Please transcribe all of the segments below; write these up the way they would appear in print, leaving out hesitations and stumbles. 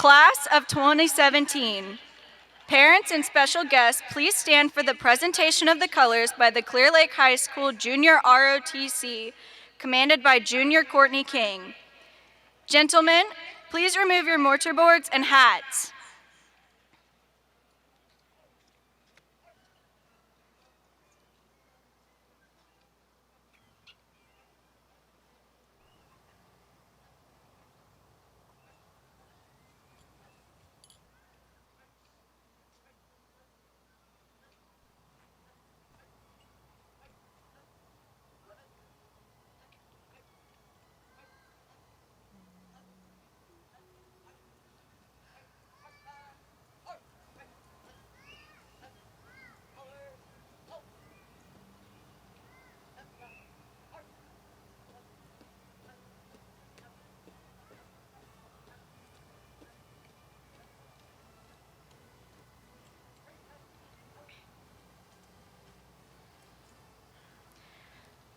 Class of 2017. Parents and special guests, please stand for the presentation of the colors by the Clear Lake High School Junior ROTC, commanded by Junior Courtney King. Gentlemen, please remove your mortarboards and hats.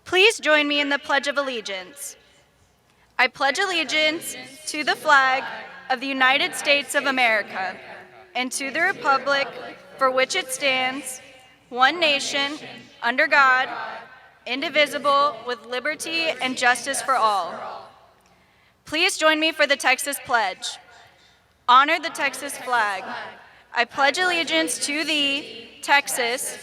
Please join me in the Pledge of Allegiance. I pledge allegiance to the flag of the United States of America and to the republic for which it stands, one nation, under God, indivisible, with liberty and justice for all. Please join me for the Texas Pledge. Honor the Texas flag. I pledge allegiance to thee, Texas,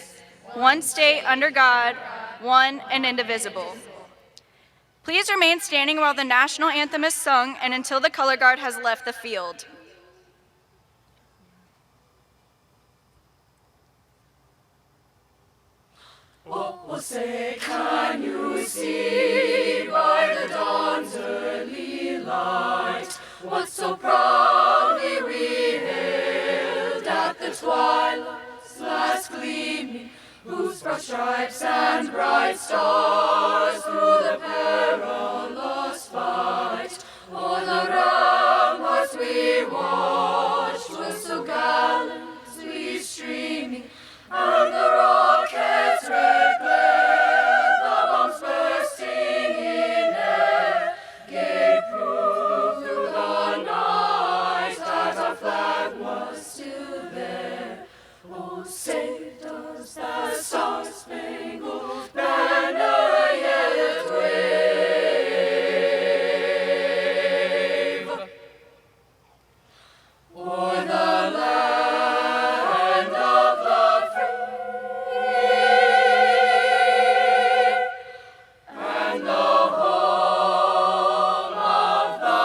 one state under God, one and indivisible. Please remain standing while the national anthem is sung and until the color guard has left the field. Oh, say, can you see by the dawn's early light what so proudly we hailed at the twilight's last gleaming, whose broad stripes and bright stars through the perilous fight o'er the ramparts we watched were so gallantly streaming, and the rockets' red glare, the bombs bursting in air, gave proof through the night that our flag was still there. Oh, say does the star-spangled banner yet wave o'er the land of the free and the home of the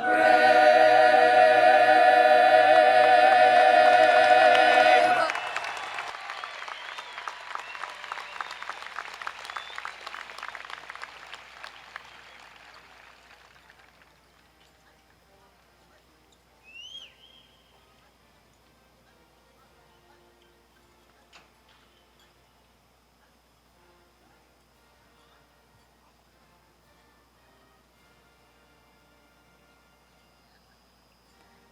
brave?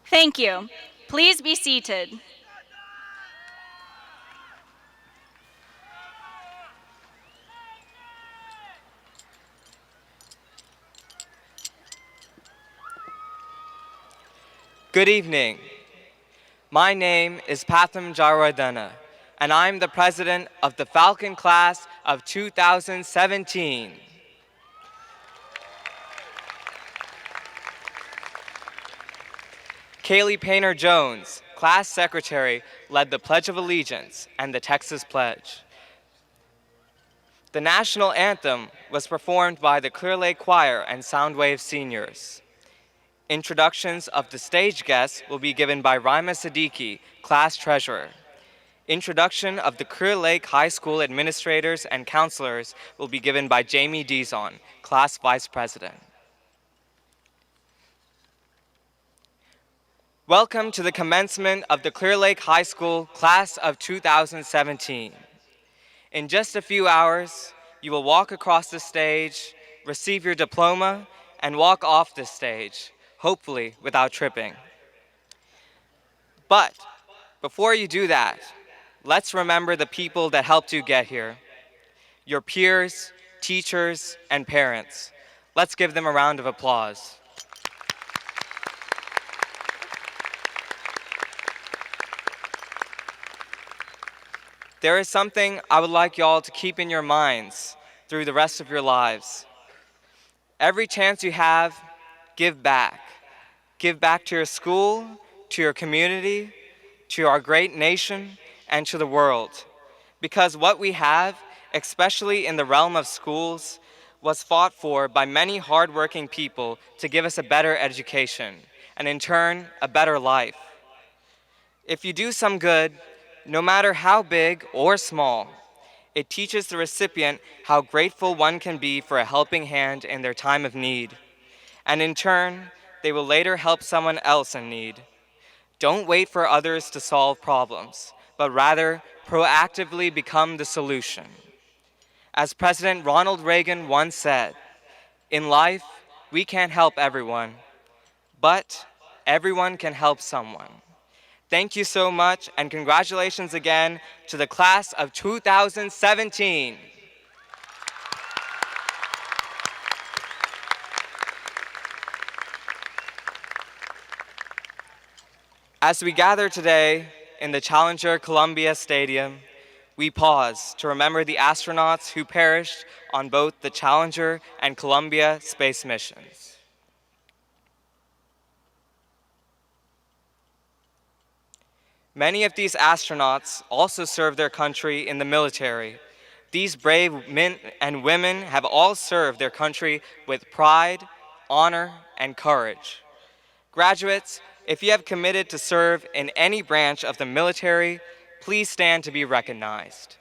Thank you. Please be seated. Good evening. My name is Patham Jarwardena, and I'm the president of the Falcon Class of 2017. Kaylee Painter-Jones, class secretary, led the Pledge of Allegiance and the Texas Pledge. The national anthem was performed by the Clear Lake Choir and Soundwave seniors. Introductions of the stage guests will be given by Raima Siddiqui, class treasurer. Introduction of the Clear Lake High School administrators and counselors will be given by Jamie Dizon, class vice president. Welcome to the commencement of the Clear Lake High School class of 2017. In just a few hours, you will walk across the stage, receive your diploma, and walk off the stage, hopefully without tripping. But before you do that, let's remember the people that helped you get here. Your peers, teachers, and parents. Let's give them a round of applause. There is something I would like y'all to keep in your minds through the rest of your lives. Every chance you have, give back. Give back to your school, to your community, to our great nation, and to the world. Because what we have, especially in the realm of schools, was fought for by many hardworking people to give us a better education, and in turn, a better life. If you do some good, no matter how big or small, it teaches the recipient how grateful one can be for a helping hand in their time of need. And in turn, they will later help someone else in need. Don't wait for others to solve problems, but rather proactively become the solution. As President Ronald Reagan once said, in life, we can't help everyone, but everyone can help someone. Thank you so much, and congratulations again to the class of 2017. As we gather today in the Challenger Columbia Stadium, we pause to remember the astronauts who perished on both the Challenger and Columbia space missions. Many of these astronauts also served their country in the military. These brave men and women have all served their country with pride, honor, and courage. Graduates, if you have committed to serve in any branch of the military, please stand to be recognized.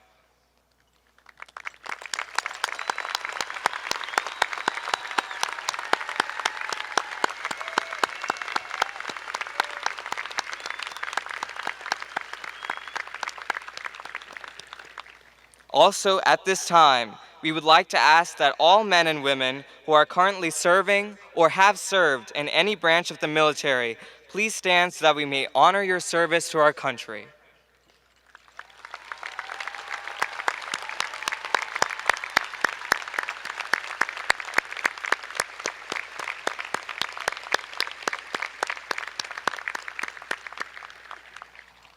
Also, at this time, we would like to ask that all men and women who are currently serving or have served in any branch of the military, please stand so that we may honor your service to our country.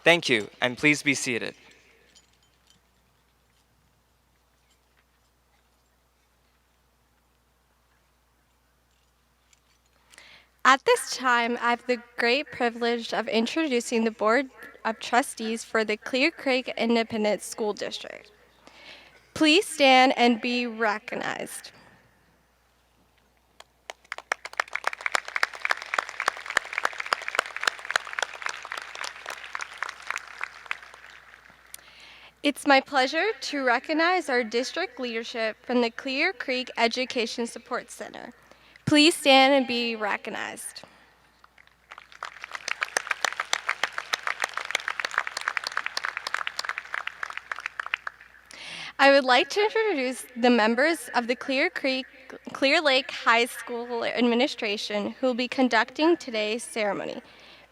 Thank you, and please be seated. At this time, I have the great privilege of introducing the Board of Trustees for the Clear Creek Independent School District. Please stand and be recognized. It's my pleasure to recognize our district leadership from the Clear Creek Education Support Center. Please stand and be recognized. I would like to introduce the members of the Clear Lake High School administration who will be conducting today's ceremony.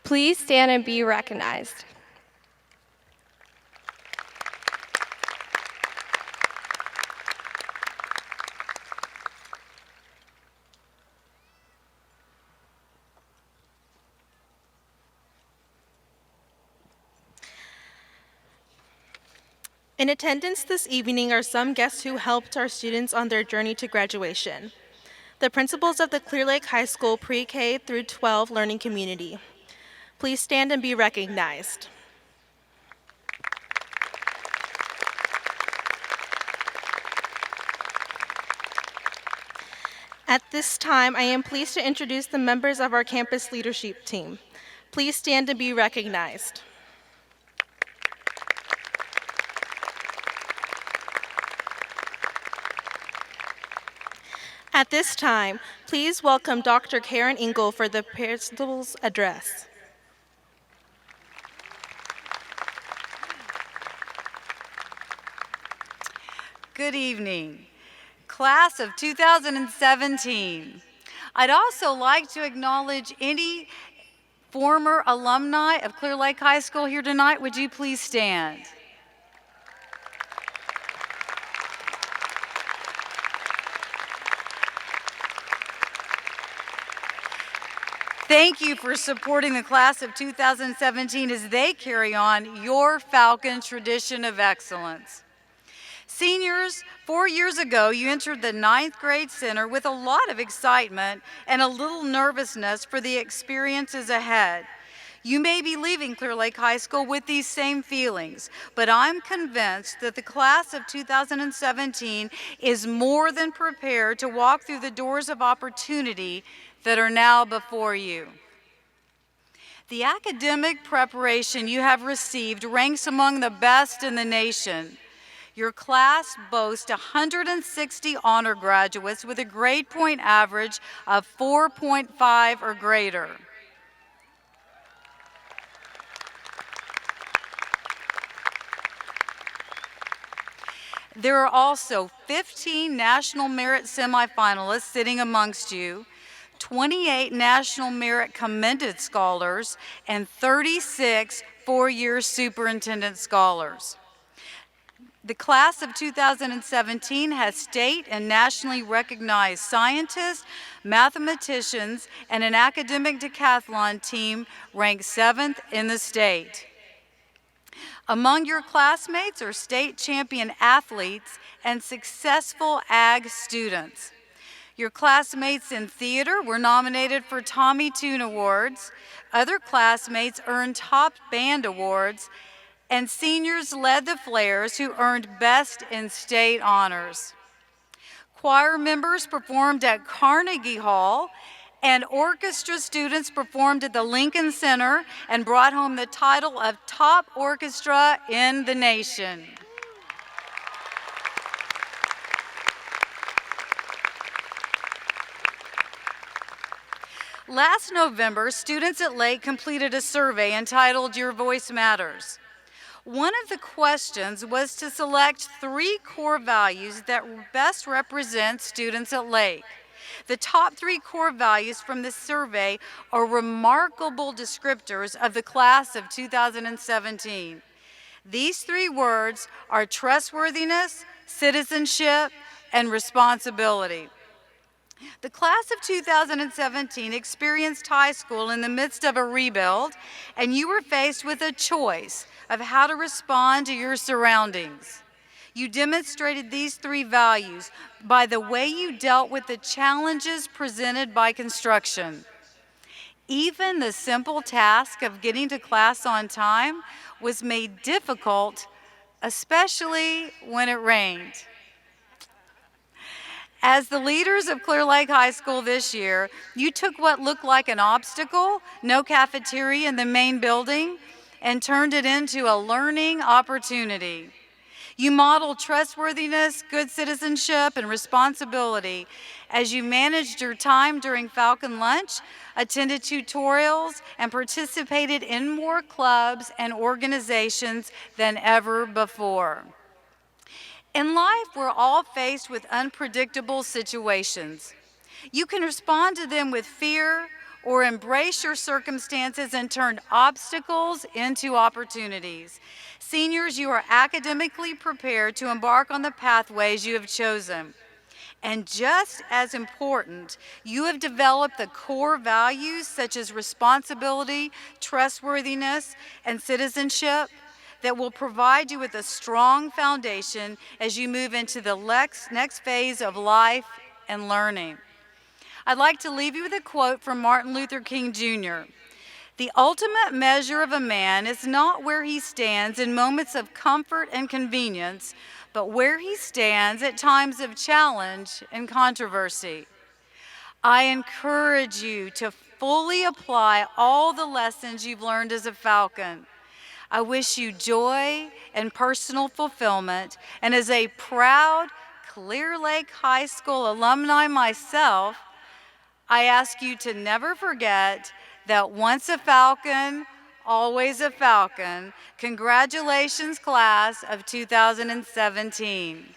Please stand and be recognized. In attendance this evening are some guests who helped our students on their journey to graduation. The principals of the Clear Lake High School Pre-K through 12 learning community. Please stand and be recognized. At this time, I am pleased to introduce the members of our campus leadership team. Please stand and be recognized. At this time, please welcome Dr. Karen Engel for the principal's address. Good evening, class of 2017. I'd also like to acknowledge any former alumni of Clear Lake High School here tonight. Would you please stand? Thank you for supporting the class of 2017 as they carry on your Falcon tradition of excellence. Seniors, 4 years ago, you entered the 9th grade center with a lot of excitement and a little nervousness for the experiences ahead. You may be leaving Clear Lake High School with these same feelings, but I'm convinced that the class of 2017 is more than prepared to walk through the doors of opportunity that are now before you. The academic preparation you have received ranks among the best in the nation. Your class boasts 160 honor graduates with a grade point average of 4.5 or greater. There are also 15 National Merit semifinalists sitting amongst you, 28 National Merit Commended Scholars, and 36 four-year Superintendent Scholars. The class of 2017 has state and nationally recognized scientists, mathematicians, and an academic decathlon team ranked 7th in the state. Among your classmates are state champion athletes and successful ag students. Your classmates in theater were nominated for Tommy Tune Awards. Other classmates earned top band awards, and seniors led the Flares, who earned Best in State honors. Choir members performed at Carnegie Hall, and orchestra students performed at the Lincoln Center and brought home the title of Top Orchestra in the Nation. Last November, students at Lake completed a survey entitled Your Voice Matters. One of the questions was to select 3 core values that best represent students at Lake. The top 3 core values from this survey are remarkable descriptors of the class of 2017. These 3 words are trustworthiness, citizenship, and responsibility. The class of 2017 experienced high school in the midst of a rebuild, and you were faced with a choice of how to respond to your surroundings. You demonstrated these 3 values by the way you dealt with the challenges presented by construction. Even the simple task of getting to class on time was made difficult, especially when it rained. As the leaders of Clear Lake High School this year, you took what looked like an obstacle, no cafeteria in the main building, and turned it into a learning opportunity. You modeled trustworthiness, good citizenship, and responsibility as you managed your time during Falcon Lunch, attended tutorials, and participated in more clubs and organizations than ever before. In life, we're all faced with unpredictable situations. You can respond to them with fear or embrace your circumstances and turn obstacles into opportunities. Seniors, you are academically prepared to embark on the pathways you have chosen. And just as important, you have developed the core values such as responsibility, trustworthiness, and citizenship that will provide you with a strong foundation as you move into the next phase of life and learning. I'd like to leave you with a quote from Martin Luther King Jr. "The ultimate measure of a man is not where he stands in moments of comfort and convenience, but where he stands at times of challenge and controversy." I encourage you to fully apply all the lessons you've learned as a Falcon. I wish you joy and personal fulfillment, and as a proud Clear Lake High School alumni myself, I ask you to never forget that once a Falcon, always a Falcon. Congratulations, class of 2017.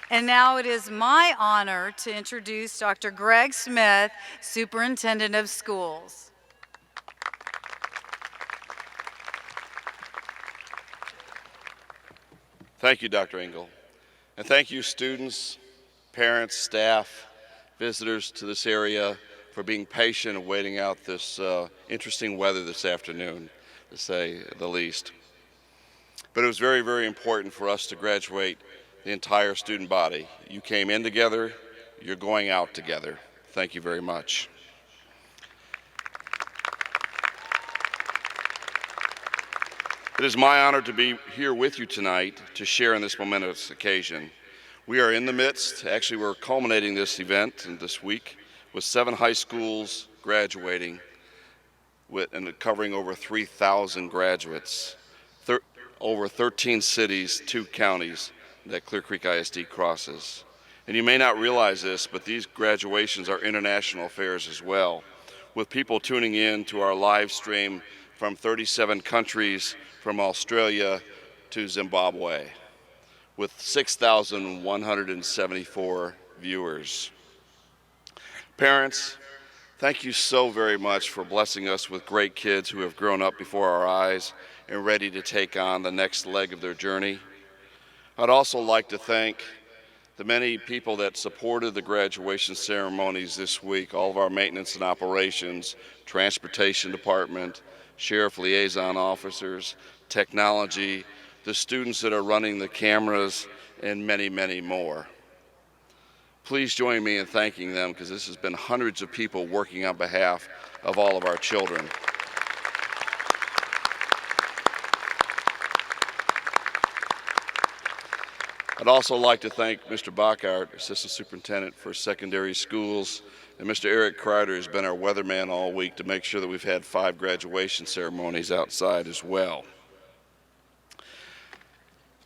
And now it is my honor to introduce Dr. Greg Smith, Superintendent of Schools. Thank you, Dr. Engel. And thank you, students, parents, staff, visitors to this area for being patient and waiting out this interesting weather this afternoon, to say the least. But it was very, very important for us to graduate the entire student body. You came in together, you're going out together. Thank you very much. It is my honor to be here with you tonight to share in this momentous occasion. We are in the midst, actually we're culminating this event this week with 7 high schools graduating and covering over 3,000 graduates, over 13 cities, 2 counties that Clear Creek ISD crosses. And you may not realize this, but these graduations are international affairs as well, with people tuning in to our live stream from 37 countries, from Australia to Zimbabwe, with 6,174 viewers. Parents, thank you so very much for blessing us with great kids who have grown up before our eyes and ready to take on the next leg of their journey. I'd also like to thank the many people that supported the graduation ceremonies this week, all of our maintenance and operations, transportation department, sheriff liaison officers, technology, the students that are running the cameras, and many, many more. Please join me in thanking them, because this has been hundreds of people working on behalf of all of our children. I'd also like to thank Mr. Bachart, Assistant Superintendent for Secondary Schools, and Mr. Eric Kreider has been our weatherman all week to make sure that we've had 5 graduation ceremonies outside as well.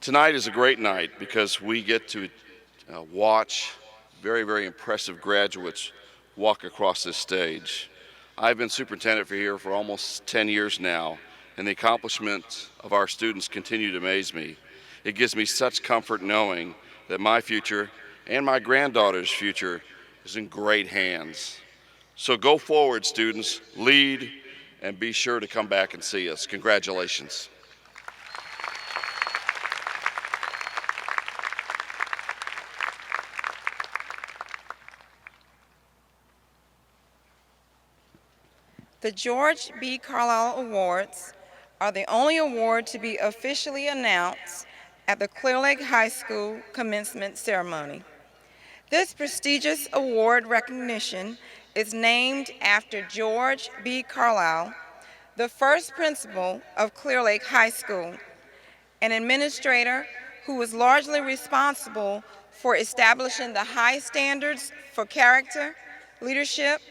Tonight is a great night because we get to watch very, very impressive graduates walk across this stage. I've been superintendent here for almost 10 years now, and the accomplishments of our students continue to amaze me. It gives me such comfort knowing that my future and my granddaughter's future is in great hands. So go forward, students, lead, and be sure to come back and see us. Congratulations. The George B. Carlile Awards are the only award to be officially announced at the Clear Lake High School commencement ceremony. This prestigious award recognition is named after George B. Carlile, the first principal of Clear Lake High School, an administrator who was largely responsible for establishing the high standards for character, leadership,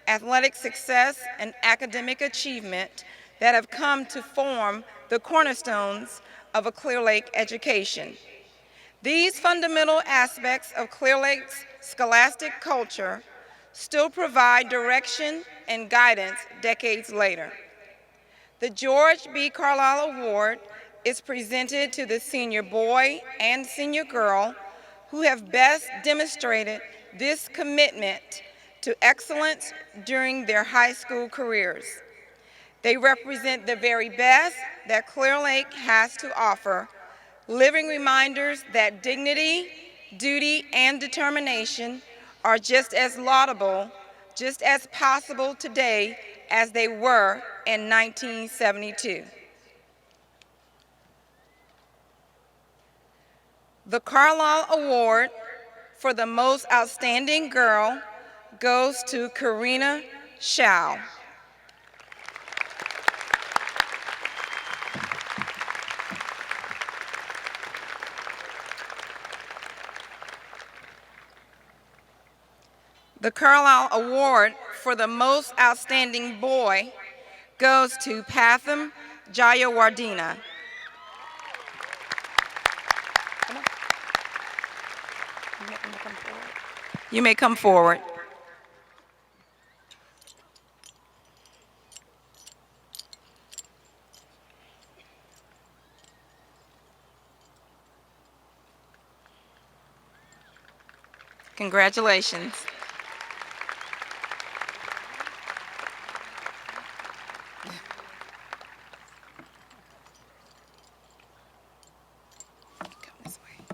athletic success, and academic achievement that have come to form the cornerstones of a Clear Lake education. These fundamental aspects of Clear Lake's scholastic culture still provide direction and guidance decades later. The George B. Carlile Award is presented to the senior boy and senior girl who have best demonstrated this commitment to excellence during their high school careers. They represent the very best that Clear Lake has to offer, living reminders that dignity, duty, and determination are just as laudable, just as possible today as they were in 1972. The Carlile Award for the most outstanding girl goes to Karina Shao. The Carlile Award for the most outstanding boy goes to Patham Jayawardena. You may come forward. Congratulations. Come this way.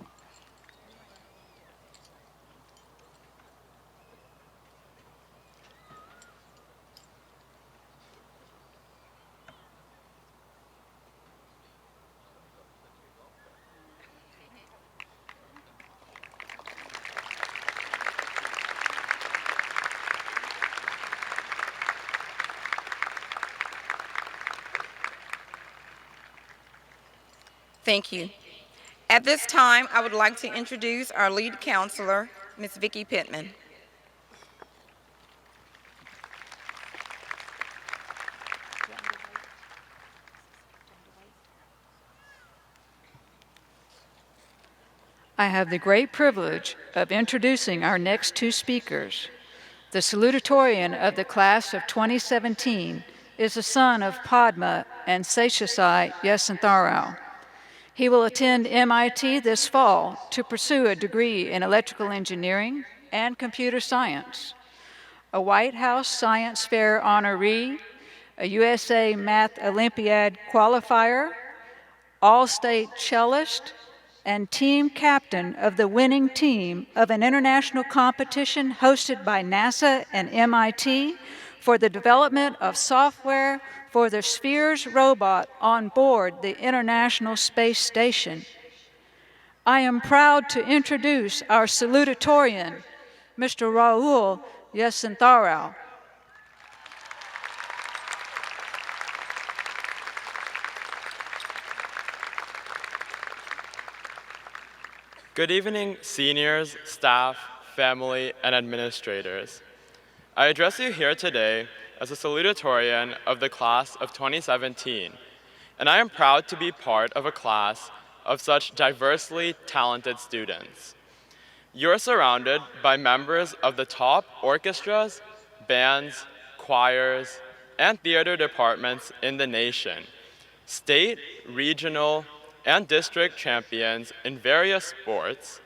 Thank you. At this time, I would like to introduce our lead counselor, Ms. Vicki Pittman. I have the great privilege of introducing our next two speakers. The salutatorian of the class of 2017 is the son of Padma and Seshasai Yesantharao. He will attend MIT this fall to pursue a degree in electrical engineering and computer science. A White House Science Fair honoree, a USA Math Olympiad qualifier, all-state cellist, and team captain of the winning team of an international competition hosted by NASA and MIT for the development of software for the Spheres robot on board the International Space Station. I am proud to introduce our salutatorian, Mr. Raul Yesantharao. Good evening, seniors, staff, family, and administrators. I address you here today as a salutatorian of the class of 2017, and I am proud to be part of a class of such diversely talented students. You're surrounded by members of the top orchestras, bands, choirs, and theater departments in the nation, state, regional, and district champions in various sports,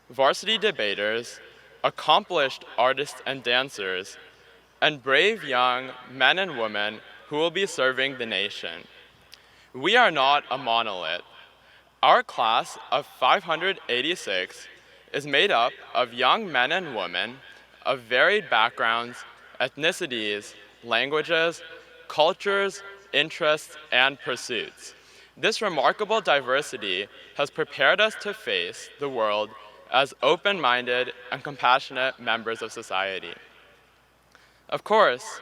varsity debaters, accomplished artists and dancers, and brave young men and women who will be serving the nation. We are not a monolith. Our class of 586 is made up of young men and women of varied backgrounds, ethnicities, languages, cultures, interests, and pursuits. This remarkable diversity has prepared us to face the world as open-minded and compassionate members of society. Of course,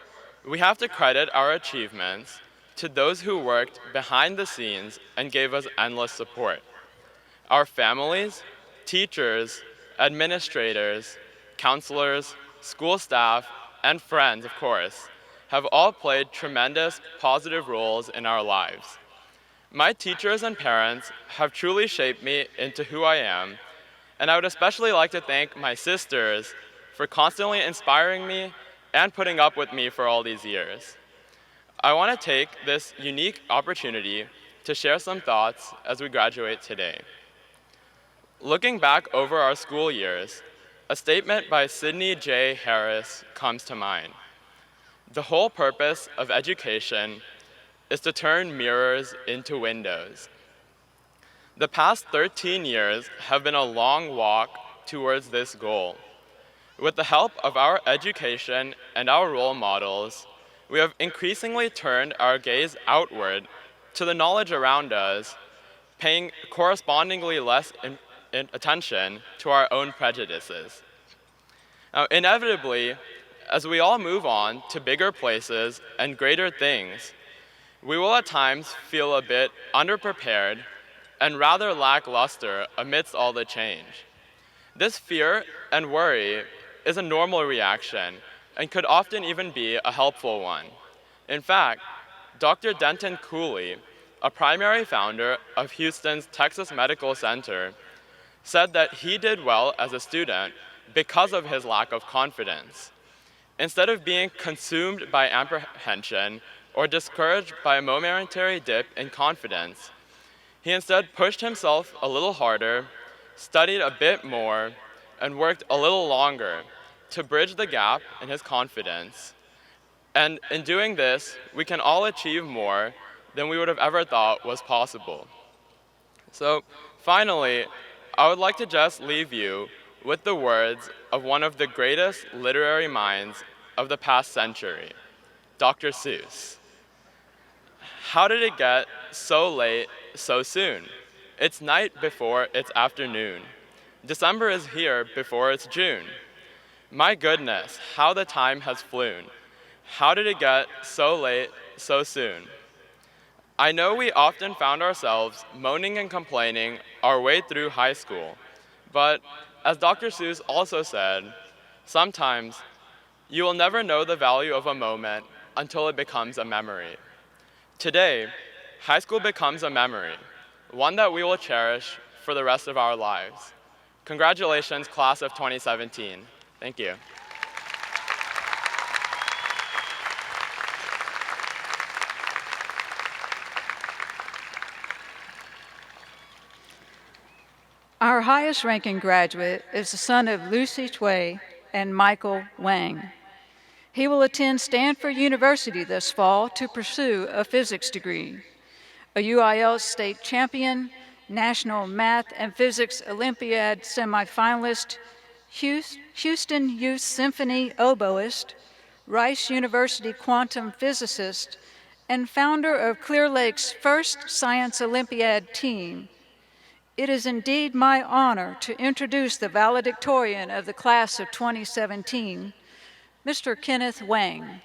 we have to credit our achievements to those who worked behind the scenes and gave us endless support. Our families, teachers, administrators, counselors, school staff, and friends, of course, have all played tremendous positive roles in our lives. My teachers and parents have truly shaped me into who I am, and I would especially like to thank my sisters for constantly inspiring me and putting up with me for all these years. I want to take this unique opportunity to share some thoughts as we graduate today. Looking back over our school years, a statement by Sidney J. Harris comes to mind. The whole purpose of education is to turn mirrors into windows. The past 13 years have been a long walk towards this goal. With the help of our education and our role models, we have increasingly turned our gaze outward to the knowledge around us, paying correspondingly less attention to our own prejudices. Now, inevitably, as we all move on to bigger places and greater things, we will at times feel a bit underprepared and rather lackluster amidst all the change. This fear and worry is a normal reaction and could often even be a helpful one. In fact, Dr. Denton Cooley, a primary founder of Houston's Texas Medical Center, said that he did well as a student because of his lack of confidence. Instead of being consumed by apprehension or discouraged by a momentary dip in confidence, he instead pushed himself a little harder, studied a bit more, and worked a little longer to bridge the gap in his confidence. And in doing this, we can all achieve more than we would have ever thought was possible. So finally, I would like to just leave you with the words of one of the greatest literary minds of the past century, Dr. Seuss. How did it get so late so soon? It's night before it's afternoon. December is here before it's June. My goodness, how the time has flown. How did it get so late so soon? I know we often found ourselves moaning and complaining our way through high school, but as Dr. Seuss also said, sometimes you will never know the value of a moment until it becomes a memory. Today, high school becomes a memory, one that we will cherish for the rest of our lives. Congratulations, class of 2017. Thank you. Our highest ranking graduate is the son of Lucy Tway and Michael Wang. He will attend Stanford University this fall to pursue a physics degree. A UIL state champion, National Math and Physics Olympiad semifinalist, Houston Youth Symphony oboist, Rice University quantum physicist, and founder of Clear Lake's first Science Olympiad team. It is indeed my honor to introduce the valedictorian of the class of 2017, Mr. Kenneth Wang.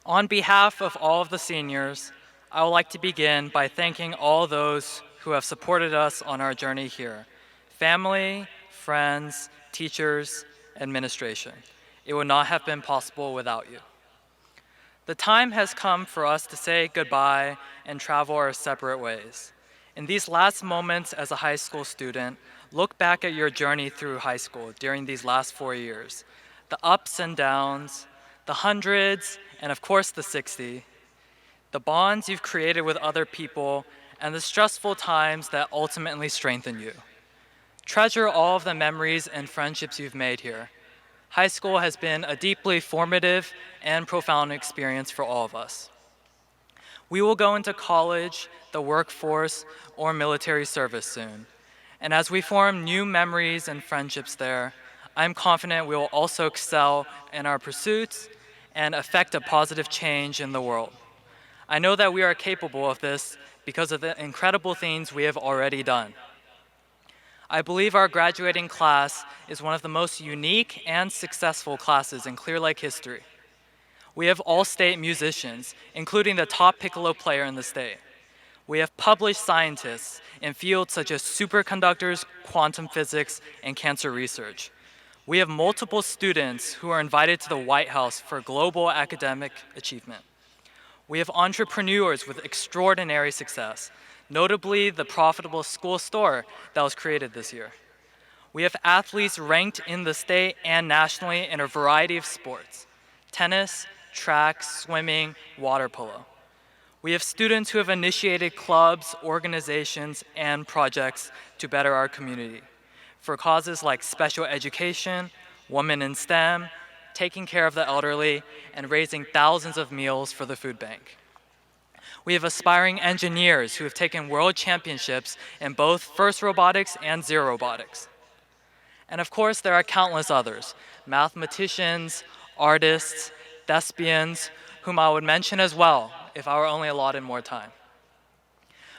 On behalf of all of the seniors, I would like to begin by thanking all those who have supported us on our journey here: family, friends, teachers, administration. It would not have been possible without you. The time has come for us to say goodbye and travel our separate ways. In these last moments as a high school student, look back at your journey through high school during these last 4 years. The ups and downs, the hundreds, and of course the 60, the bonds you've created with other people, and the stressful times that ultimately strengthen you. Treasure all of the memories and friendships you've made here. High school has been a deeply formative and profound experience for all of us. We will go into college, the workforce, or military service soon. And as we form new memories and friendships there, I'm confident we will also excel in our pursuits and affect a positive change in the world. I know that we are capable of this because of the incredible things we have already done. I believe our graduating class is one of the most unique and successful classes in Clear Lake history. We have all-state musicians, including the top piccolo player in the state. We have published scientists in fields such as superconductors, quantum physics, and cancer research. We have multiple students who are invited to the White House for global academic achievement. We have entrepreneurs with extraordinary success, notably the profitable school store that was created this year. We have athletes ranked in the state and nationally in a variety of sports: tennis, track, swimming, water polo. We have students who have initiated clubs, organizations, and projects to better our community for causes like special education, women in STEM, taking care of the elderly, and raising thousands of meals for the food bank. We have aspiring engineers who have taken world championships in both FIRST robotics and zero robotics. And of course, there are countless others: mathematicians, artists, thespians, whom I would mention as well if I were only allotted more time.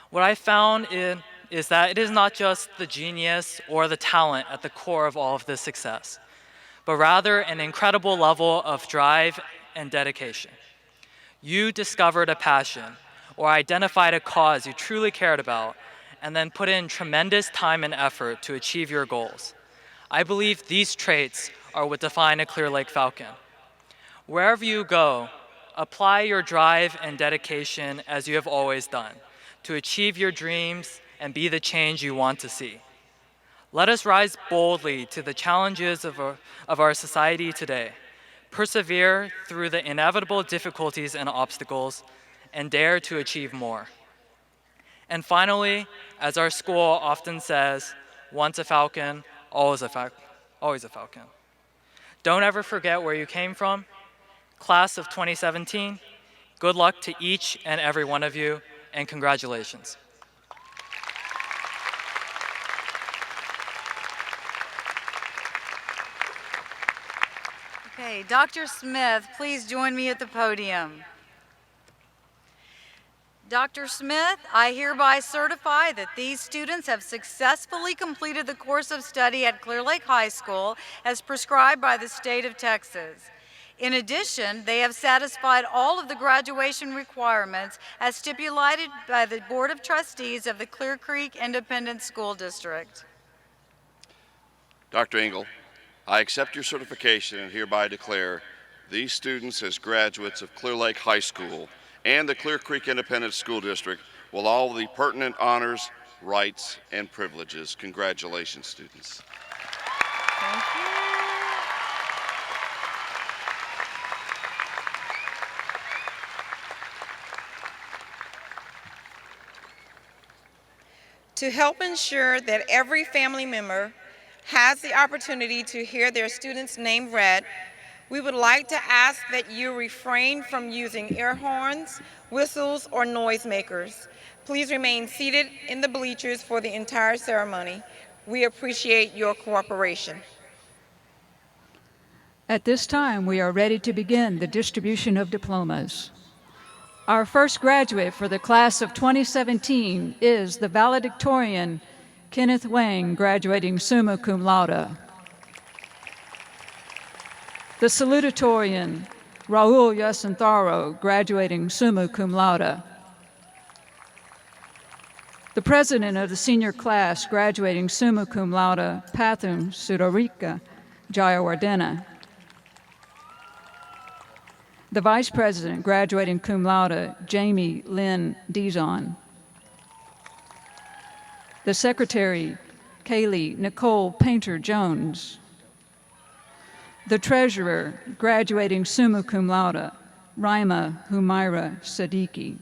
What I found is that it is not just the genius or the talent at the core of all of this success, but rather an incredible level of drive and dedication. You discovered a passion or identified a cause you truly cared about, and then put in tremendous time and effort to achieve your goals. I believe these traits are what define a Clear Lake Falcon. Wherever you go, apply your drive and dedication as you have always done to achieve your dreams and be the change you want to see. Let us rise boldly to the challenges of our society today, persevere through the inevitable difficulties and obstacles, and dare to achieve more. And finally, as our school often says, once a Falcon, always a Falcon. Don't ever forget where you came from. Class of 2017, good luck to each and every one of you, and congratulations. Okay, Dr. Smith, please join me at the podium. Dr. Smith, I hereby certify that these students have successfully completed the course of study at Clear Lake High School as prescribed by the state of Texas. In addition, they have satisfied all of the graduation requirements as stipulated by the Board of Trustees of the Clear Creek Independent School District. Dr. Engel, I accept your certification and hereby declare these students as graduates of Clear Lake High School and the Clear Creek Independent School District with all the pertinent honors, rights, and privileges. Congratulations, students. Thank you. To help ensure that every family member has the opportunity to hear their student's name read, we would like to ask that you refrain from using air horns, whistles, or noisemakers. Please remain seated in the bleachers for the entire ceremony. We appreciate your cooperation. At this time, we are ready to begin the distribution of diplomas. Our first graduate for the class of 2017 is the valedictorian, Kenneth Wang, graduating summa cum laude. The salutatorian, Raul Yasantharo, graduating summa cum laude. The president of the senior class, graduating summa cum laude, Pathum Sudarika Jayawardena. The vice president, graduating cum laude, Jamie Lynn Dizon. The secretary, Kaylee Nicole Painter-Jones. The treasurer, graduating summa cum laude, Raima Humaira Siddiqui.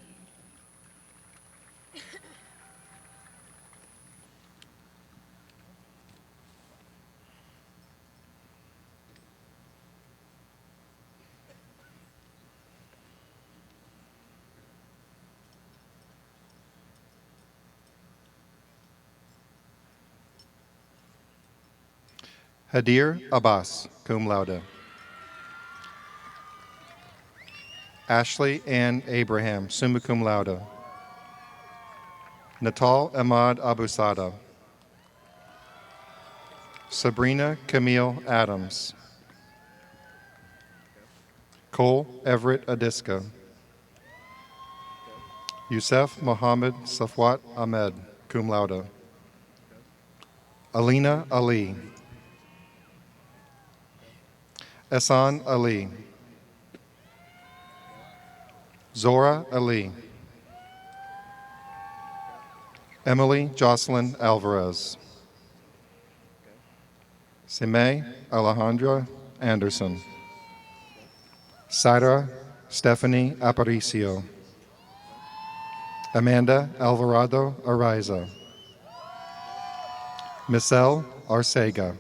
Hadir Abbas, cum laude. Ashley Ann Abraham, summa cum laude. Natal Ahmad Abusada. Sabrina Camille Adams. Cole Everett Adiska. Youssef Mohammed Safwat Ahmed, cum laude. Alina Ali. Ehsan Ali. Zora Ali. Emily Jocelyn Alvarez. Sime Alejandra Anderson. Saira Stephanie Aparicio. Amanda Alvarado Ariza. Michelle Arcega.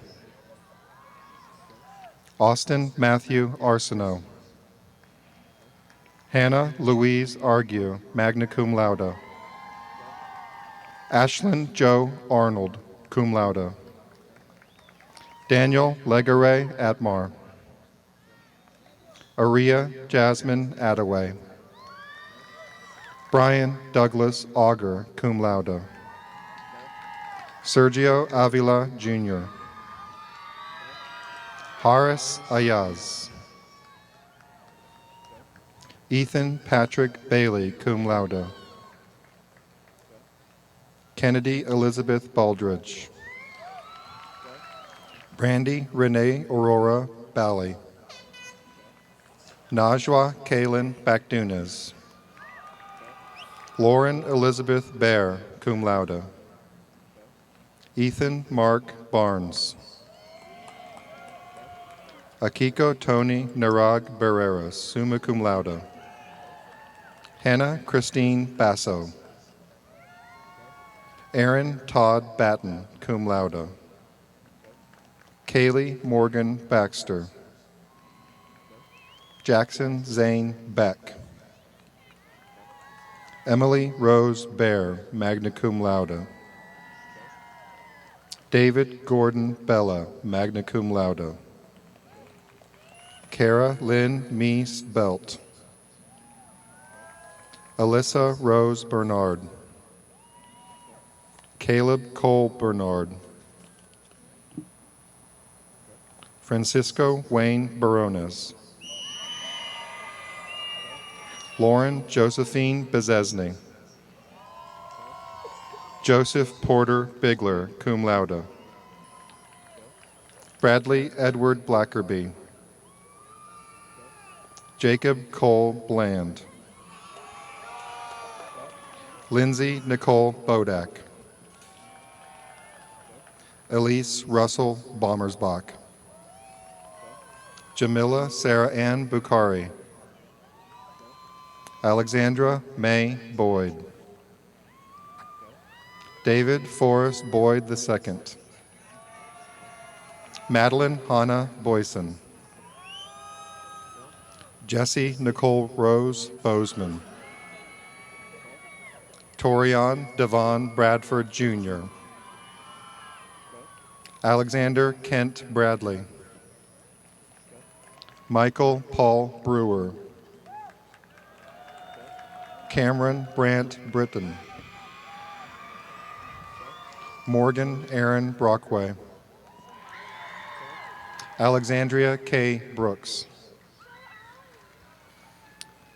Austin Matthew Arsenault. Hannah Louise Argue, magna cum laude. Ashlyn Joe Arnold, cum laude. Daniel Legare Atmar. Aria Jasmine Attaway. Brian Douglas Auger, cum laude. Sergio Avila Jr. Horace Ayaz. Ethan Patrick Bailey, cum laude. Kennedy Elizabeth Baldridge. Brandy Renee Aurora Bally. Najwa Kaylin Bakdunas. Lauren Elizabeth Bear, cum laude. Ethan Mark Barnes. Akiko Tony Narag Barreras, summa cum laude. Hannah Christine Basso. Aaron Todd Batten, cum laude. Kaylee Morgan Baxter. Jackson Zane Beck. Emily Rose Bear, magna cum laude. David Gordon Bella, magna cum laude. Kara Lynn Meese Belt. Alyssa Rose Bernard. Caleb Cole Bernard. Francisco Wayne Barones. Lauren Josephine Bezesny. Joseph Porter Bigler, cum laude. Bradley Edward Blackerby. Jacob Cole Bland. Lindsay Nicole Bodak. Elise Russell Bommersbach. Jamila Sarah Ann Bukhari. Alexandra May Boyd. David Forrest Boyd II. Madeline Hannah Boyson. Jessie Nicole Rose Bozeman. Torian Devon Bradford Jr. Alexander Kent Bradley. Michael Paul Brewer. Cameron Brant Britton. Morgan Aaron Brockway. Alexandria K. Brooks.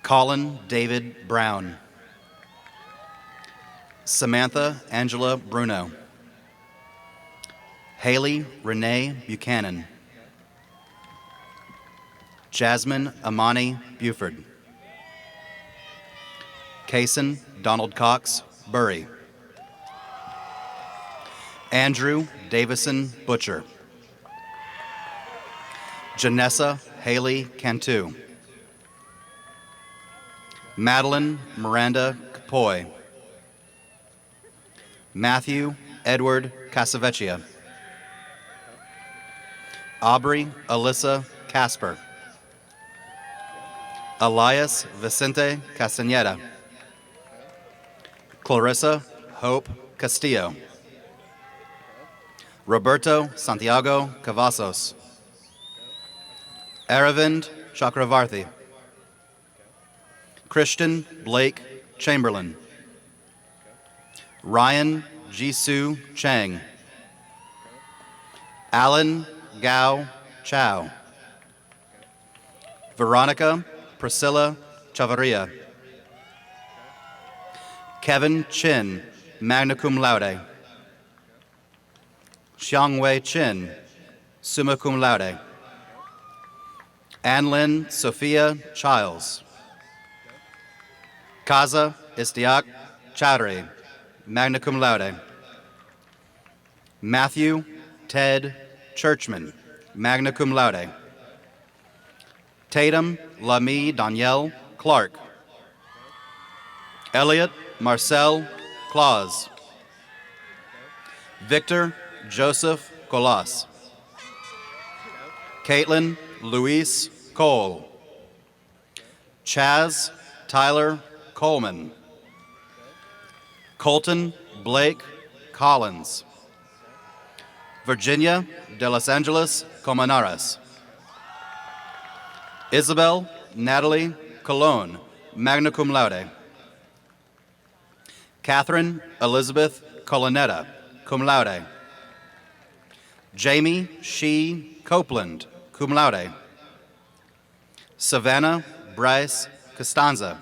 Colin David Brown. Samantha Angela Bruno. Haley Renee Buchanan. Jasmine Amani Buford. Kaysen Donald Cox Burry. Andrew Davison Butcher. Janessa Haley Cantu. Madeline Miranda Capoy. Matthew Edward Casavecchia. Aubrey Alyssa Casper. Elias Vicente Castaneda. Clarissa Hope Castillo. Roberto Santiago Cavazos. Aravind Chakravarthi. Christian Blake Chamberlain. Ryan Jisoo Chang. Alan Gao Chow. Veronica Priscilla Chavarria. Kevin Chin, magna cum laude. Xiangwei Chin, summa cum laude. Anlin Sophia Childs. Kaza Istiak Chowdhury, magna cum laude. Matthew Ted Churchman, magna cum laude. Tatum Lamy Danielle Clark. Elliot Marcel Claus. Victor Joseph Colas. Caitlin Louise Cole. Chaz Tyler Coleman. Colton Blake Collins. Virginia de Los Angeles Comanares. Isabel Natalie Colon, magna cum laude. Catherine Elizabeth Colonetta, cum laude. Jamie Shee Copeland, cum laude. Savannah Bryce Costanza.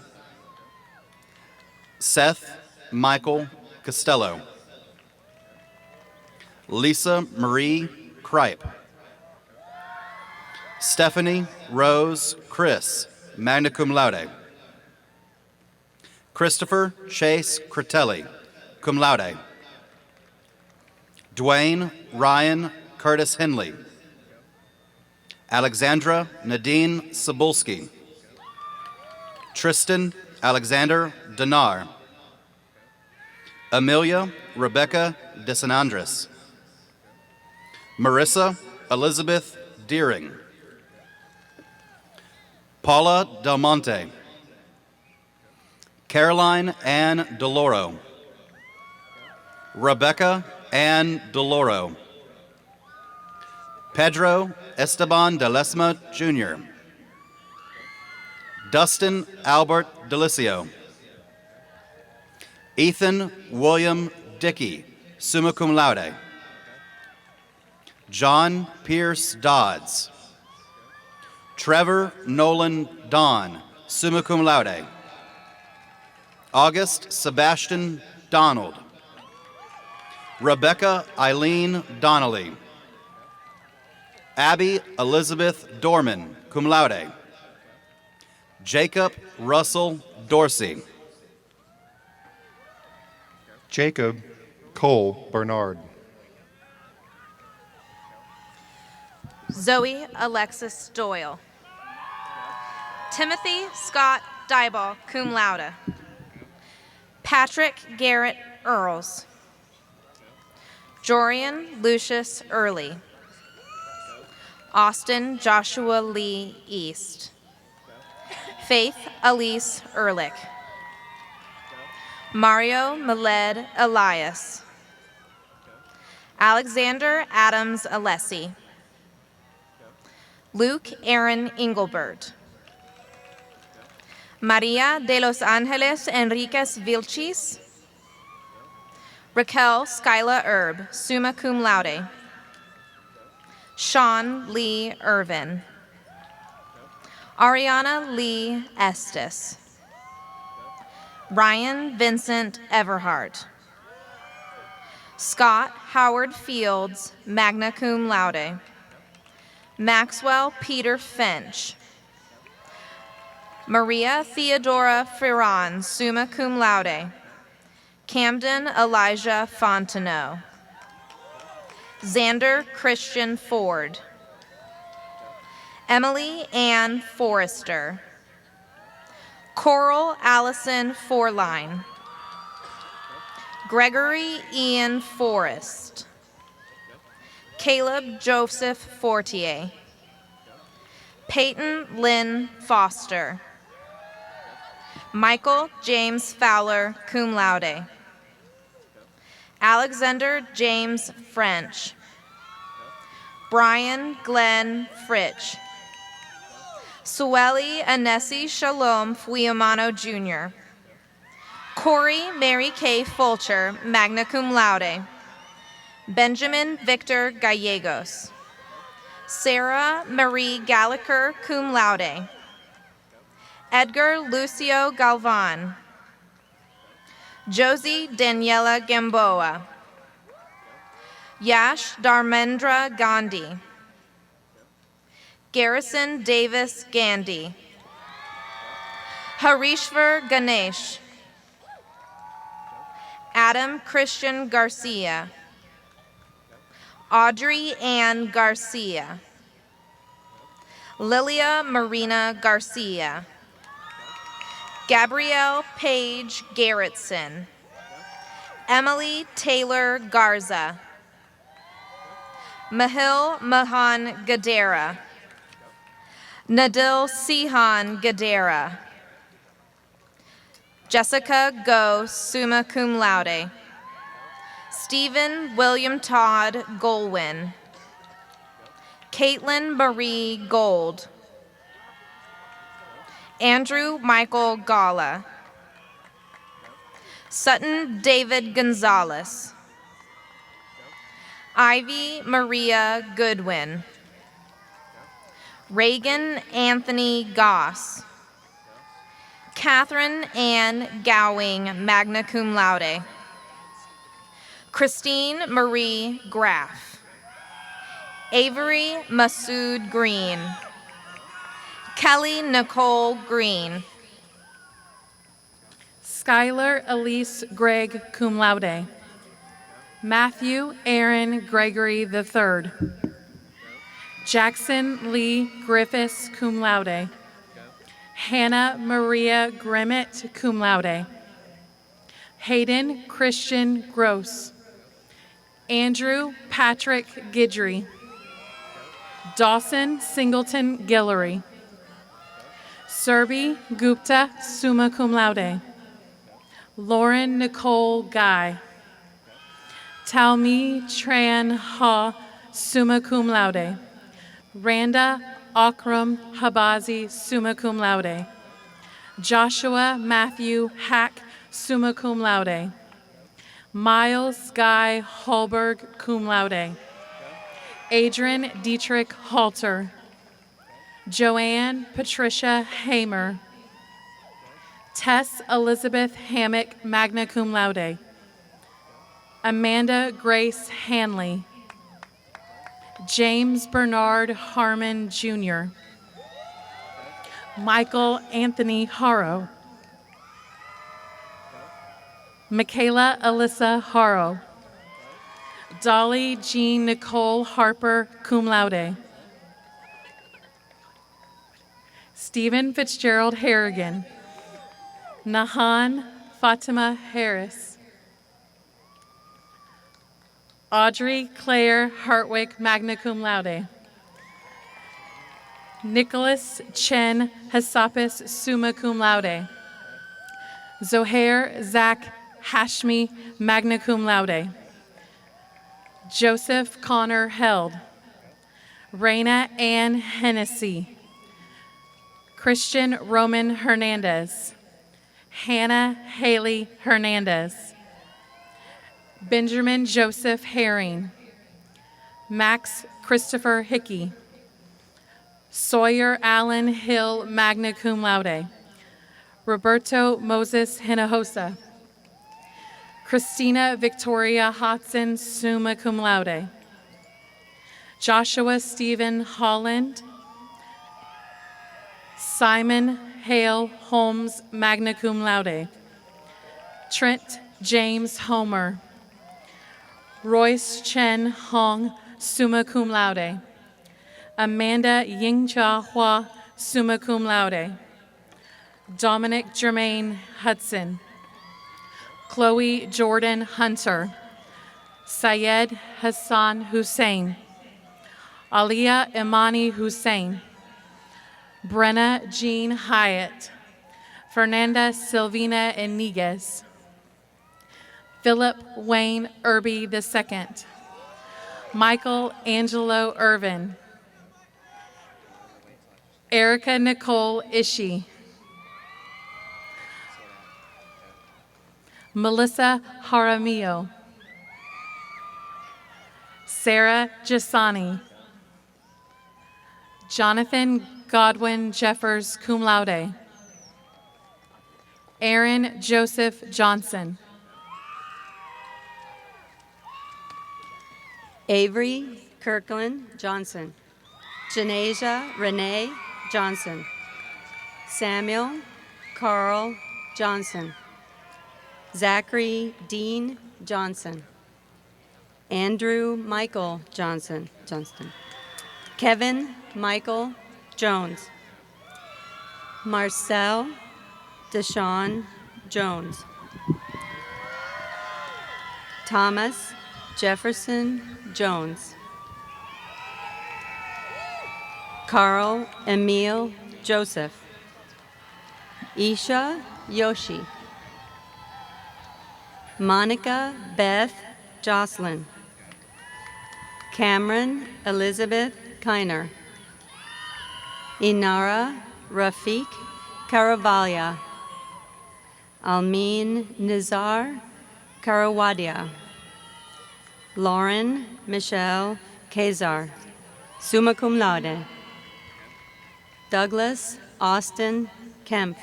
Seth Michael Costello. Lisa Marie Kripe. Stephanie Rose Chris, magna cum laude. Christopher Chase Critelli, cum laude. Dwayne Ryan Curtis Henley. Alexandra Nadine Cebulski. Tristan Alexander Dinar. Amelia Rebecca Desanandres. Marissa Elizabeth Deering. Paula Del Monte. Caroline Ann Deloro. Rebecca Ann Deloro. Pedro Esteban de Lesma, Jr. Dustin Albert Delicio. Ethan William Dickey, summa cum laude. John Pierce Dodds. Trevor Nolan Don, summa cum laude. August Sebastian Donald. Rebecca Eileen Donnelly. Abby Elizabeth Dorman, cum laude. Jacob Russell Dorsey. Jacob Cole Bernard. Zoe Alexis Doyle. Timothy Scott Dyball, cum laude. Patrick Garrett Earls. Jorian Lucius Early. Austin Joshua Lee East. Faith Elise Ehrlich. Mario Miled Elias. Alexander Adams Alessi. Luke Aaron Engelbert. Maria de los Angeles Enriquez Vilchis. Raquel Skyla Erb, summa cum laude. Sean Lee Irvin. Ariana Lee Estes. Ryan Vincent Everhart. Scott Howard Fields, magna cum laude. Maxwell Peter Finch. Maria Theodora Ferran, summa cum laude. Camden Elijah Fontenot. Xander Christian Ford. Emily Ann Forrester. Coral Allison Forline. Gregory Ian Forrest. Caleb Joseph Fortier. Peyton Lynn Foster. Michael James Fowler, cum laude. Alexander James French. Brian Glenn Fritch. Sueli Anesi Shalom Fuiamano Jr. Corey Mary Kay Fulcher, magna cum laude. Benjamin Victor Gallegos. Sarah Marie Gallagher, cum laude. Edgar Lucio Galvan. Josie Daniela Gamboa. Yash Dharmendra Gandhi. Garrison Davis Gandhi. Harishvar Ganesh. Adam Christian Garcia. Audrey Ann Garcia. Lilia Marina Garcia. Gabrielle Page Garrettson. Emily Taylor Garza. Mahil Mahan Gadera. Nadil Sihan Gadera. Jessica Go, summa cum laude. Stephen William Todd Golwin. Caitlin Marie Gold. Andrew Michael Gala. Sutton David Gonzalez. Ivy Maria Goodwin. Reagan Anthony Goss. Catherine Ann Gowing, magna cum laude. Christine Marie Graff. Avery Masood Green. Kelly Nicole Green. Skylar Elise Gregg, cum laude. Matthew Aaron Gregory III. Jackson Lee Griffiths, cum laude. Hannah Maria Grimmett, cum laude. Hayden Christian Gross. Andrew Patrick Guidry. Dawson Singleton Guillory. Surbi Gupta, summa cum laude. Lauren Nicole Guy. Talmi Tran Ha, summa cum laude. Randa Akram Habazi, summa cum laude. Joshua Matthew Hack, summa cum laude. Miles Guy Holberg, cum laude. Adrian Dietrich Halter. Joanne Patricia Hamer. Tess Elizabeth Hammock, magna cum laude. Amanda Grace Hanley. James Bernard Harmon, Jr. Michael Anthony Haro. Michaela Alyssa Haro. Dolly Jean Nicole Harper, cum laude. Stephen Fitzgerald Harrigan. Nahan Fatima Harris. Audrey Claire Hartwick, magna cum laude. Nicholas Chen Hassapis, summa cum laude. Zohair Zach Hashmi, magna cum laude. Joseph Connor Held. Raina Ann Hennessy. Christian Roman Hernandez. Hannah Haley Hernandez. Benjamin Joseph Herring. Max Christopher Hickey. Sawyer Allen Hill, magna cum laude. Roberto Moses Hinojosa. Christina Victoria Hodson, summa cum laude. Joshua Stephen Holland. Simon Hale Holmes, magna cum laude. Trent James Homer. Royce Chen Hong, summa cum laude. Amanda Yingcha Hua, summa cum laude. Dominic Germain Hudson. Chloe Jordan Hunter. Syed Hassan Hussein. Aliyah Imani Hussein. Brenna Jean Hyatt. Fernanda Silvina Iniguez. Philip Wayne Irby II. Michael Angelo Irvin. Erica Nicole Ishii. Melissa Jaramillo. Sarah Jasani. Jonathan Godwin Jeffers, cum laude. Aaron Joseph Johnson. Avery Kirkland Johnson. Janasia Renee Johnson. Samuel Carl Johnson. Zachary Dean Johnson. Andrew Michael Johnston. Kevin Michael Jones. Marcel Deshawn Jones. Thomas Jefferson Jones. Carl Emil Joseph. Isha Yoshi. Monica Beth Jocelyn. Cameron Elizabeth Kiner. Inara Rafiq Caravalia. Almin Nizar Karawadia. Lauren Michelle Kazar, summa cum laude. Douglas Austin Kemp.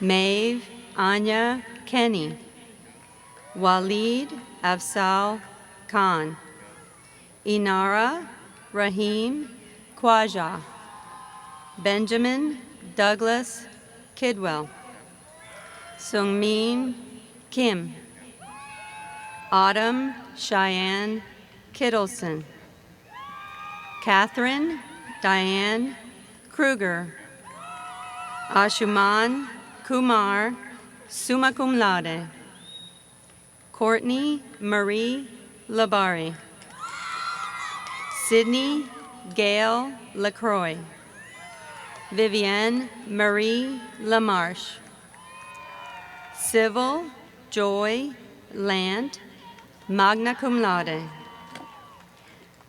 Maeve Anya Kenny. Walid Afsal Khan. Inara Rahim Khwaja. Benjamin Douglas Kidwell. Sungmin Kim. Autumn Cheyenne Kittleson. Catherine Diane Kruger. Ashuman Kumar, summa cum laude. Courtney Marie Labari. Sydney Gail Lacroix. Vivienne Marie Lamarche. Civil Joy Land, magna cum laude.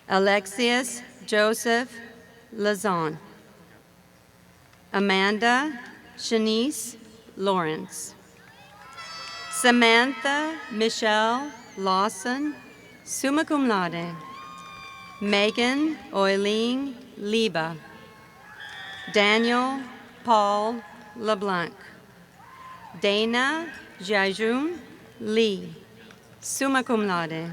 Alexius Joseph Lazon. Amanda Shanice Lawrence. Samantha Michelle Lawson, summa cum laude. Megan Oileen Liba. Daniel Paul LeBlanc. Dana Jajun Lee, summa cum laude.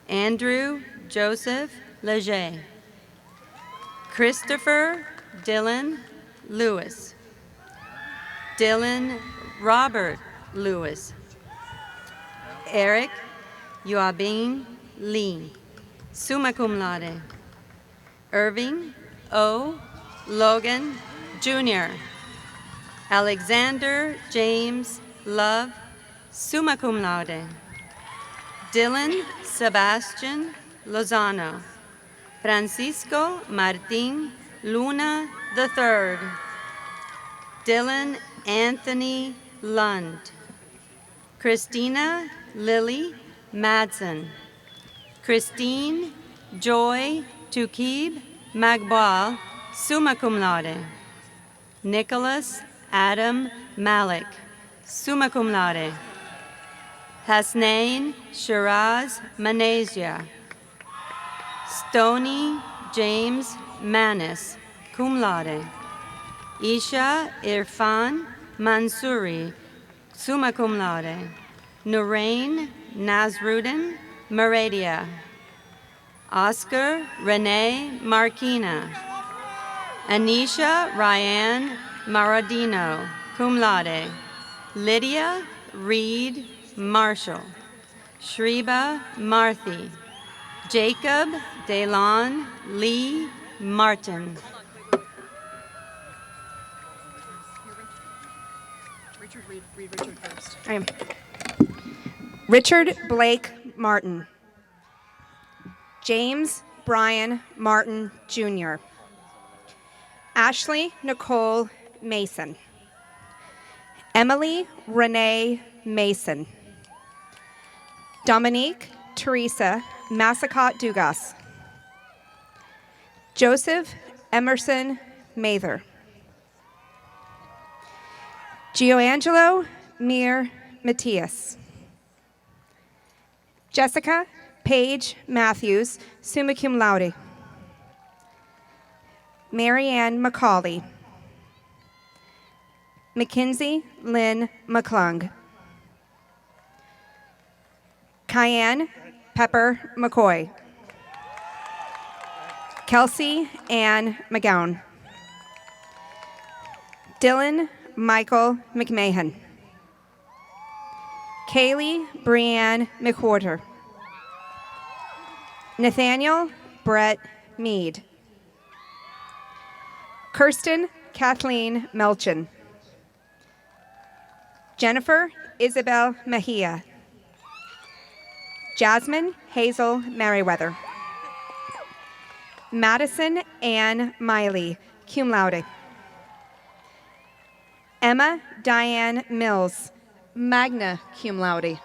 Andrew Joseph Leger. Christopher Dylan Lewis. Dylan Robert Lewis. Eric Yuabing Lee, summa cum laude. Irving O. Logan Jr. Alexander James Love, summa cum laude. Dylan Sebastian Lozano. Francisco Martin Luna III. Dylan Anthony Lund. Christina Lily Madsen. Christine Joy Tukib Magboal, summa cum laude. Nicholas Adam Malik, summa cum laude. Hasnain Shiraz Manesia. Stony James Manis, cum laude. Isha Irfan Mansouri, summa cum laude. Nurain Nasruddin Meradia. Oscar Renee Marquina. Anisha Ryan Maradino, cum laude. Lydia Reed Marshall. Shriba Marthi. Jacob Delon Lee Martin. Read Richard first. I am. Richard Blake Martin. James Brian Martin, Jr. Ashley Nicole Mason. Emily Renee Mason. Dominique Teresa Massacott Dugas. Joseph Emerson Mather. Gioangelo Mir Matthias. Jessica Paige Matthews, summa cum laude. Marianne McCauley. Mackenzie Lynn McClung. Cayenne Pepper McCoy. Kelsey Ann McGowan. Dylan Michael McMahon. Kaylee Brianne McWhorter. Nathaniel Brett Mead. Kirsten Kathleen Melchin. Jennifer Isabel Mejia. Jasmine Hazel Merriweather. Madison Ann Miley, cum laude. Emma Diane Mills, magna cum laude.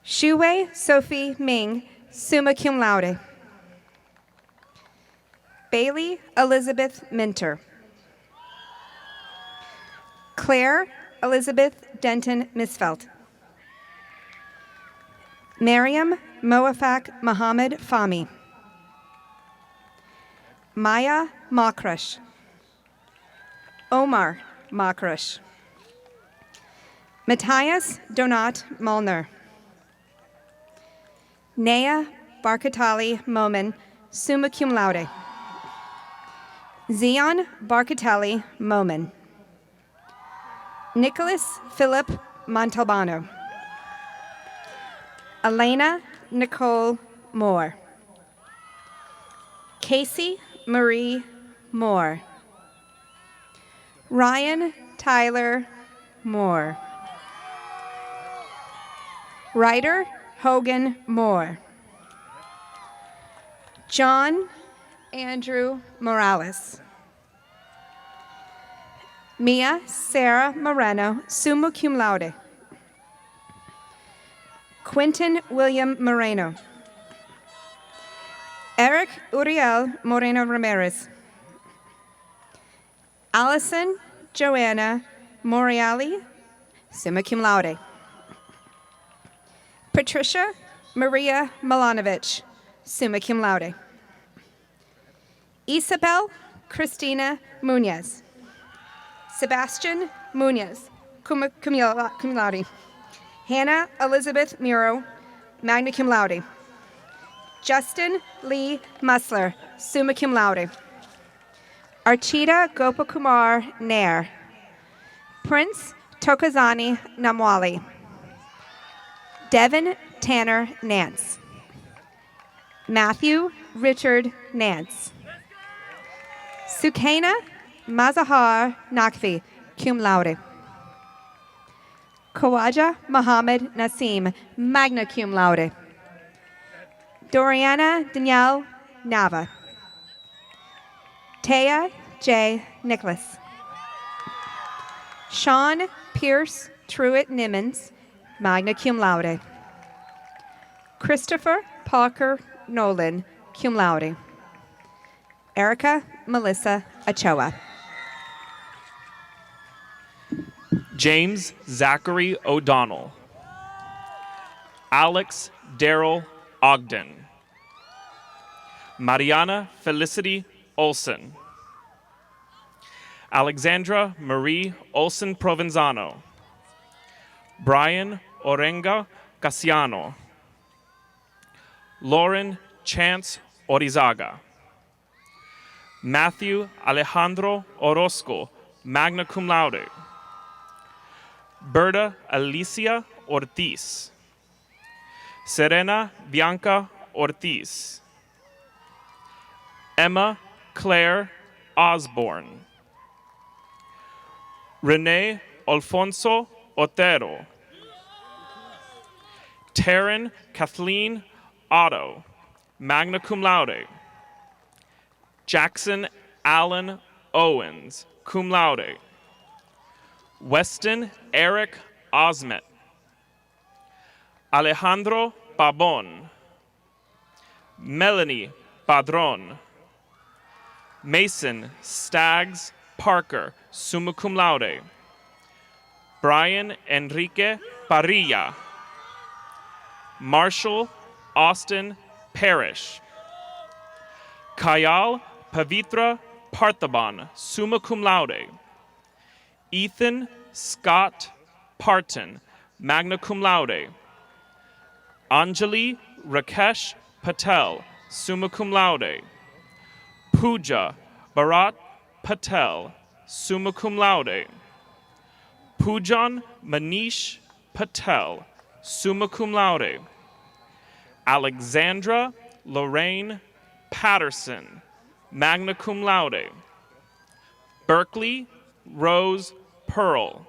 Shuwei Sophie Ming, summa cum laude. Bailey Elizabeth Minter. Claire Elizabeth Denton Misfelt. Miriam Moafak Mohammed Fahmy. Maya Makrush. Omar Makrush. Matthias Donat Molnar. Nea Barkatali Momin, summa cum laude. Zion Barkatali Momin. Nicholas Philip Montalbano. Elena Nicole Moore. Casey Marie Moore. Ryan Tyler Moore. Ryder Hogan Moore. John Andrew Morales. Mia Sarah Moreno, summa cum laude. Quentin William Moreno. Eric Uriel Moreno Ramirez. Allison Joanna Moriali, summa cum laude. Patricia Maria Milanovic, summa cum laude. Isabel Cristina Munoz. Sebastian Munoz, cum laude. Hannah Elizabeth Muro, magna cum laude. Justin Lee Musler, summa cum laude. Archita Gopakumar Nair. Prince Tokozani Namwali. Devin Tanner Nance. Matthew Richard Nance. Sukaina Mazahar Nakvi, cum laude. Kawaja Muhammad Nasim, magna cum laude. Doriana Danielle Nava. Taya J. Nicholas. Sean Pierce Truitt Nimmons, magna cum laude. Christopher Parker Nolan, cum laude. Erica Melissa Ochoa. James Zachary O'Donnell. Alex Daryl Ogden. Mariana Felicity Olson. Alexandra Marie Olson Provenzano. Brian Orenga Casiano. Lauren Chance Orizaga. Matthew Alejandro Orozco, magna cum laude. Berta Alicia Ortiz. Serena Bianca Ortiz. Emma Claire Osborne. Renee Alfonso Otero. Taryn Kathleen Otto, magna cum laude. Jackson Allen Owens, cum laude. Weston Eric Osmet. Alejandro Babon. Melanie Padron. Mason Staggs Parker, summa cum laude. Brian Enrique Parrilla. Marshall Austin Parrish. Kayal Pavitra Parthaban, summa cum laude. Ethan Scott Parton, magna cum laude. Anjali Rakesh Patel, summa cum laude. Pooja Bharat Patel, summa cum laude. Poojan Manish Patel, summa cum laude. Alexandra Lorraine Patterson, magna cum laude. Berkeley Rose Pearl.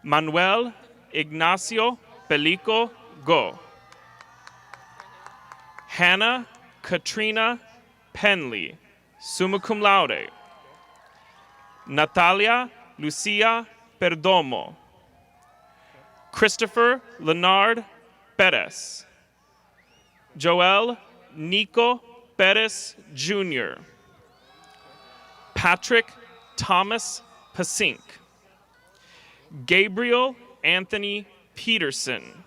Manuel Ignacio Pelico Go. Hannah Katrina Penley, summa cum laude. Natalia Lucia Perdomo. Christopher Leonard Perez. Joel Nico Perez Jr. Patrick Thomas Pasink. Gabriel Anthony Peterson.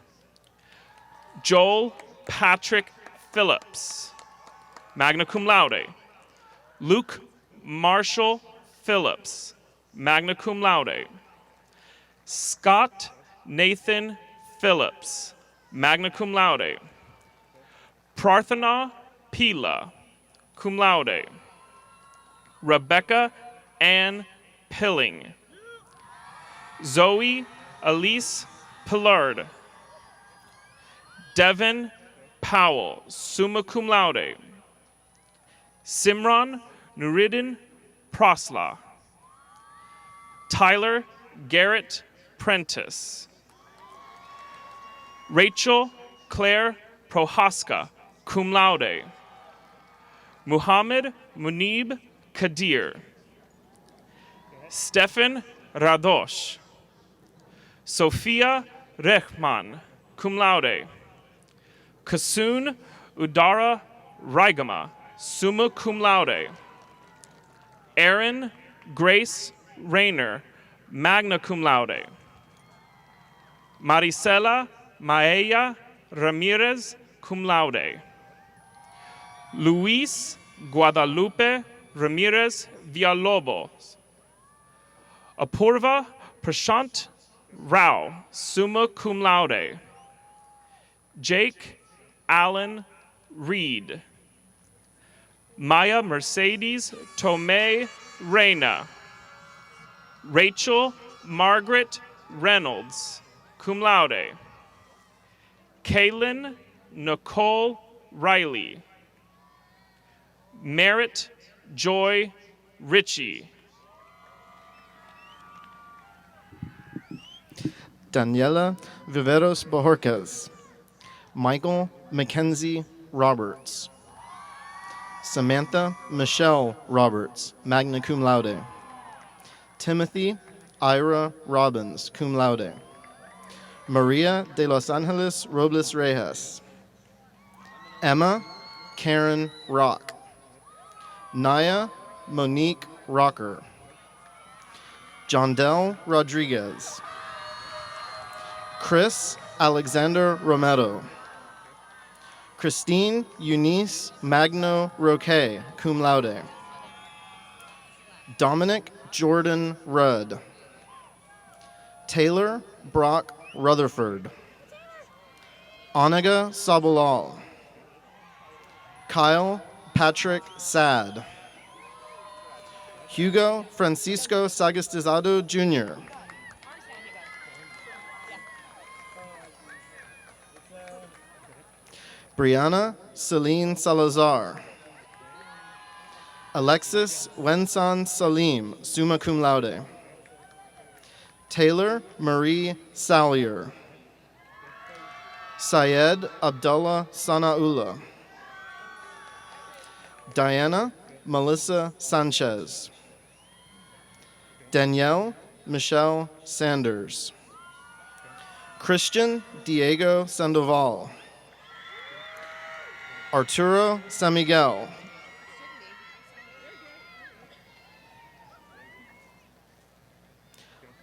Joel Patrick Phillips, magna cum laude. Luke Marshall Phillips, magna cum laude. Scott Nathan Phillips, magna cum laude. Prarthana Pila, cum laude. Rebecca Ann Pilling. Zoe Elise Pillard. Devin Powell, summa cum laude. Simran Nuruddin Prosla. Tyler Garrett Prentice. Rachel Claire Prohaska, cum laude. Muhammad Munib Kadir. Stefan Radosh. Sophia Rehman, cum laude. Kasun Udara Raigama, summa cum laude. Erin Grace Rayner magna cum laude. Maricela Maella Ramirez, cum laude. Luis Guadalupe Ramirez Villalobos. Apurva Prashant Rao, summa cum laude. Jake Allen Reed. Maya Mercedes Tomei Reyna. Rachel Margaret Reynolds, cum laude. Kaylin Nicole Riley. Merritt Joy Ritchie. Daniela Viveros Bojorquez. Michael Mackenzie Roberts. Samantha Michelle Roberts, magna cum laude. Timothy Ira Robbins, cum laude. Maria de Los Angeles Robles Reyes. Emma Karen Rock. Naya Monique Rocker. Jondell Rodriguez. Chris Alexander Romero. Christine Eunice Magno Roque, cum laude. Dominic Jordan Rudd. Taylor Brock Rutherford. Anaga Sabalal. Kyle Patrick Sad. Hugo Francisco Sagastizado Jr. Brianna Celine Salazar. Alexis Wensan Salim, summa cum laude. Taylor Marie Salyer. Syed Abdullah Sanaullah. Diana Melissa Sanchez. Danielle Michelle Sanders. Christian Diego Sandoval. Arturo San Miguel.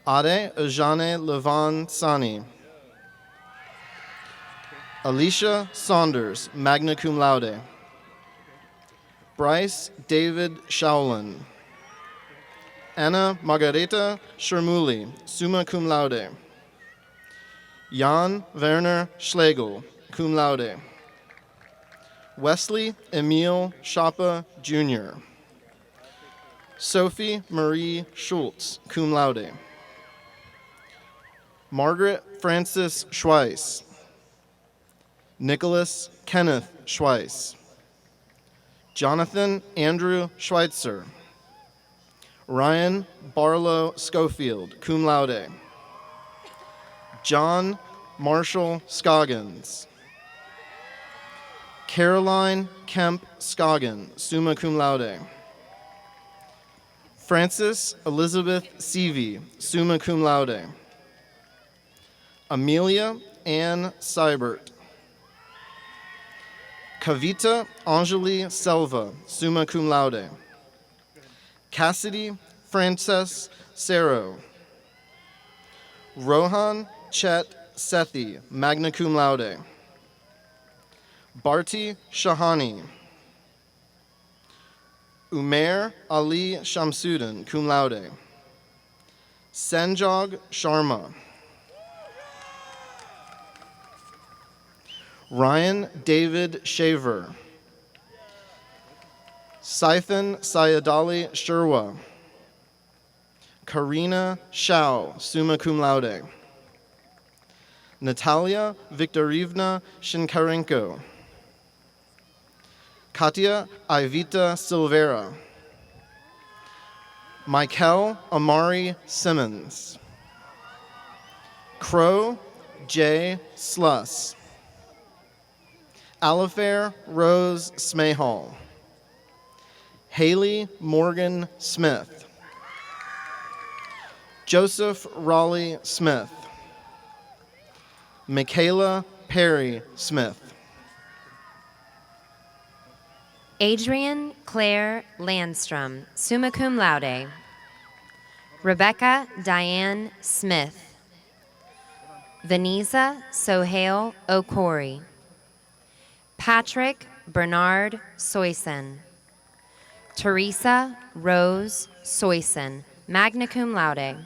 Ade Ajane Levan Sani. Alicia Saunders, magna cum laude. Bryce David Shaolin. Anna Margareta Shermuli, summa cum laude. Jan Werner Schlegel, cum laude. Wesley Emil Schappa Jr. Sophie Marie Schultz, cum laude. Margaret Francis Schweiss. Nicholas Kenneth Schweiss. Jonathan Andrew Schweitzer. Ryan Barlow Schofield, cum laude. John Marshall Scoggins. Caroline Kemp Scoggin, summa cum laude. Frances Elizabeth Seavey, summa cum laude. Amelia Ann Seibert. Kavita Anjali Selva, summa cum laude. Cassidy Frances Serro. Rohan Chet Sethi, magna cum laude. Barti Shahani. Umair Ali Shamsuddin, cum laude. Sanjog Sharma. Ryan David Shaver. Saithan Sayadali Sherwa. Karina Shao, summa cum laude. Natalia Viktorivna Shinkarenko. Katya Ivita Silvera. Michael Amari Simmons. Crow J. Sluss. Alifair Rose Smehall. Haley Morgan Smith. Joseph Raleigh Smith. Michaela Perry Smith. Adrian Claire Landstrom, summa cum laude. Rebecca Diane Smith. Vanessa Sohail Okori. Patrick Bernard Soyson. Teresa Rose Soyson, magna cum laude.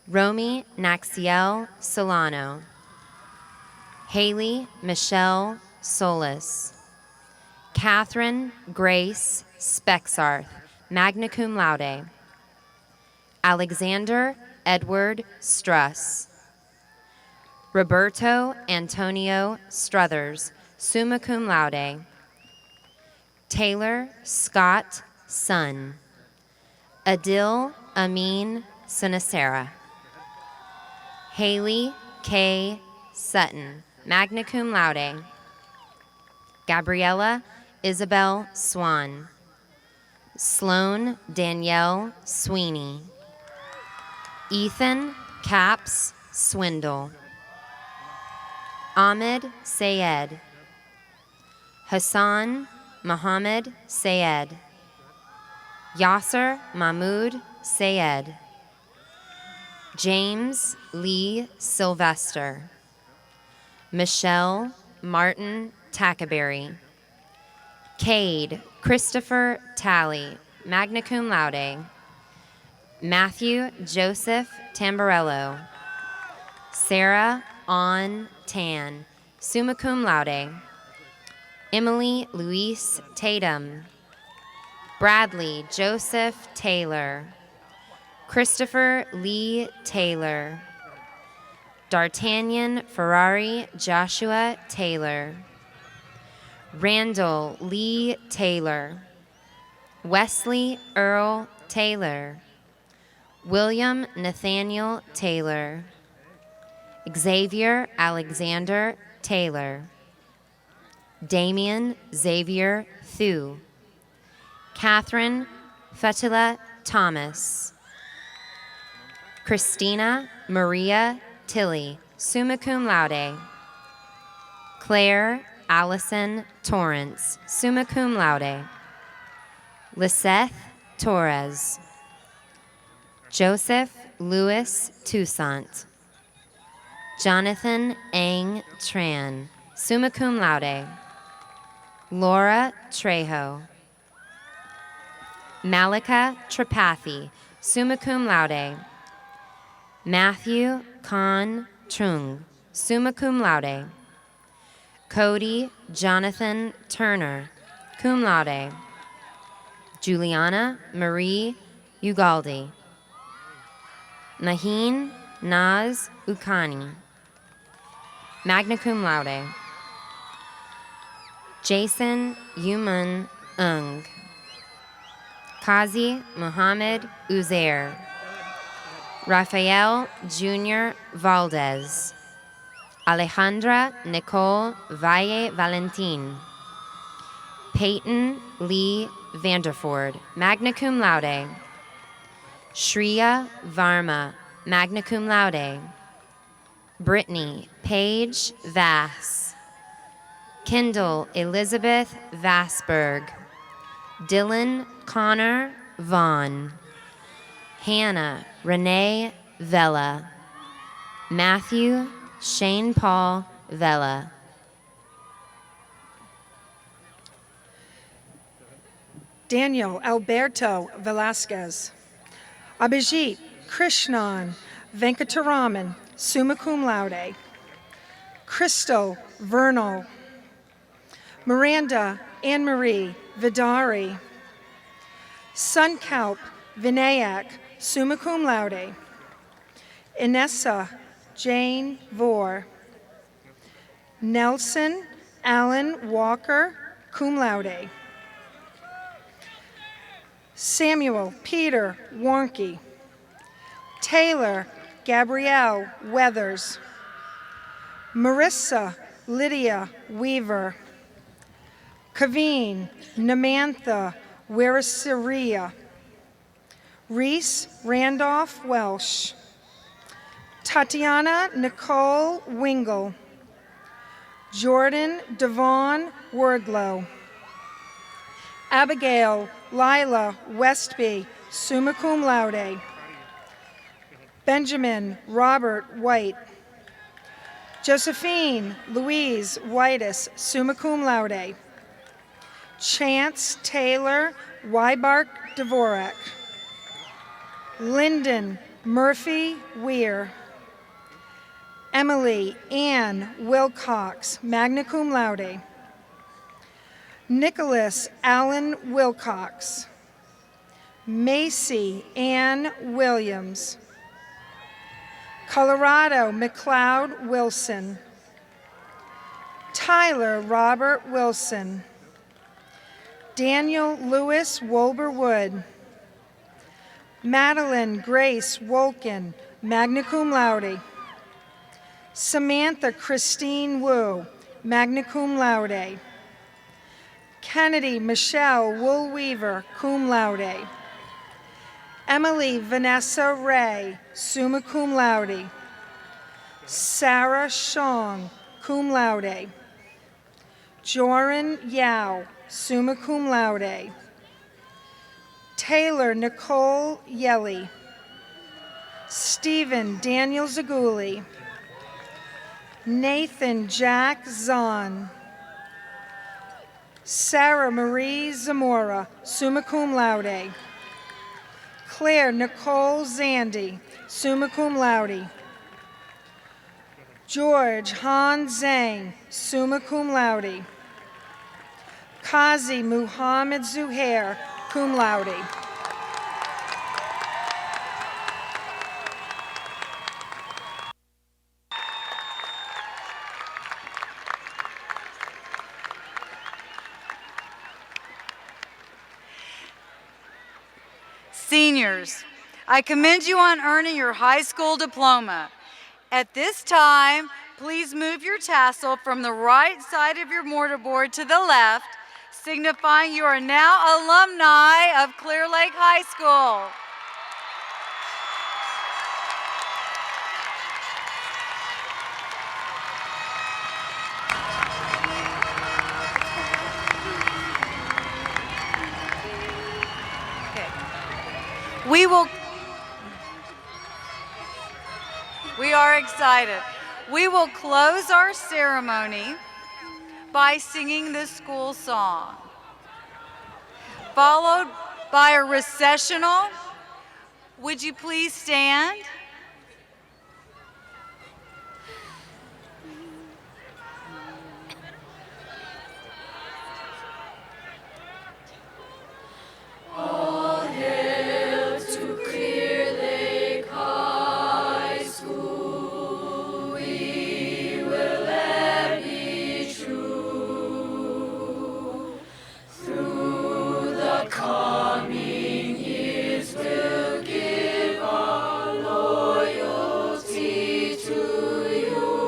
Romy Naxiel Solano. Haley Michelle Solis. Catherine Grace Spexarth, magna cum laude. Alexander Edward Struss. Roberto Antonio Struthers, summa cum laude. Taylor Scott Sun. Adil Amin Sinacera. Haley K. Sutton, magna cum laude. Gabriella Isabel Swan. Sloan Danielle Sweeney. Ethan Caps Swindle. Ahmed Sayed. Hassan Mohammed Sayed. Yasser Mahmoud Sayed. James Lee Sylvester. Michelle Martin Tackaberry. Cade Christopher Talley, magna cum laude. Matthew Joseph Tamburello. Sarah On Tan, summa cum laude. Emily Louise Tatum. Bradley Joseph Taylor. Christopher Lee Taylor. D'Artagnan Ferrari Joshua Taylor. Randall Lee Taylor. Wesley Earl Taylor. William Nathaniel Taylor. Xavier Alexander Taylor. Damian Xavier Thu. Catherine Fetila Thomas. Christina Maria Tilley, summa cum laude. Claire Allison Torrance, summa cum laude. Liseth Torres. Joseph Louis Toussaint. Jonathan Ang Tran, summa cum laude. Laura Trejo. Malika Tripathi, summa cum laude. Matthew Khan Trung, summa cum laude. Cody Jonathan Turner, cum laude. Juliana Marie Ugaldi. Maheen Naz Ukani, magna cum laude. Jason Yuman Ung. Kazi Muhammad Uzair. Rafael Jr. Valdez. Alejandra Nicole Valle Valentin. Peyton Lee Vanderford, magna cum laude. Shreya Varma, magna cum laude. Brittany Paige Vass. Kendall Elizabeth Vassberg. Dylan Connor Vaughn. Hannah Renee Vella. Matthew Shane Paul Vella. Daniel Alberto Velasquez. Abhijit Krishnan Venkataraman, summa cum laude. Crystal Vernal. Miranda Anne-Marie Vidari. Sunkalp Vinayak, summa cum laude. Inessa Jane Vore. Nelson Allen Walker, cum laude. Samuel Peter Warnke. Taylor Gabrielle Weathers. Marissa Lydia Weaver. Kaveen Namantha Werasaria. Reese Randolph Welsh. Tatiana Nicole Wingle. Jordan Devon Wordlow. Abigail Lila Westby, summa cum laude. Benjamin Robert White. Josephine Louise Whitus, summa cum laude. Chance Taylor Wybark Dvorak. Lyndon Murphy Weir. Emily Ann Wilcox, magna cum laude. Nicholas Allen Wilcox. Macy Ann Williams. Colorado McLeod Wilson. Tyler Robert Wilson. Daniel Lewis Wolber Wood. Madeline Grace Wolkin, magna cum laude. Samantha Christine Wu, magna cum laude. Kennedy Michelle Woolweaver, cum laude. Emily Vanessa Ray, summa cum laude. Sarah Shong, cum laude. Joran Yao, summa cum laude. Taylor Nicole Yelly. Stephen Daniel Zaguli. Nathan Jack Zahn. Sarah Marie Zamora, summa cum laude. Claire Nicole Zandy, summa cum laude. George Han Zhang, summa cum laude. Kazi Muhammad Zuhair, cum laude. Seniors, I commend you on earning your high school diploma. At this time, please move your tassel from the right side of your mortarboard to the left, signifying you are now alumni of Clear Lake High School. We are excited. We will close our ceremony by singing the school song, followed by a recessional. Would you please stand? All hail to Clear Lake High School, we will let be true. Through the coming years we'll give our loyalty to you.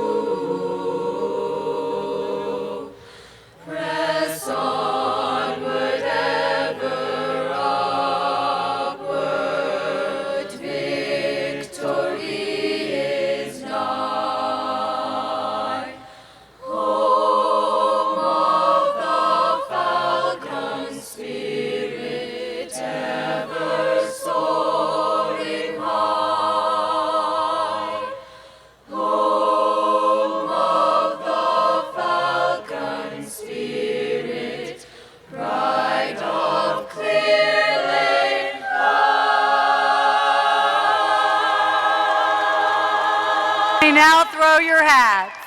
Press onward ever upward, victory is nigh. Home of the falcon spirit, ever soaring high. Home of the falcon spirit, pride of Clear Lake High. You may now throw your hats.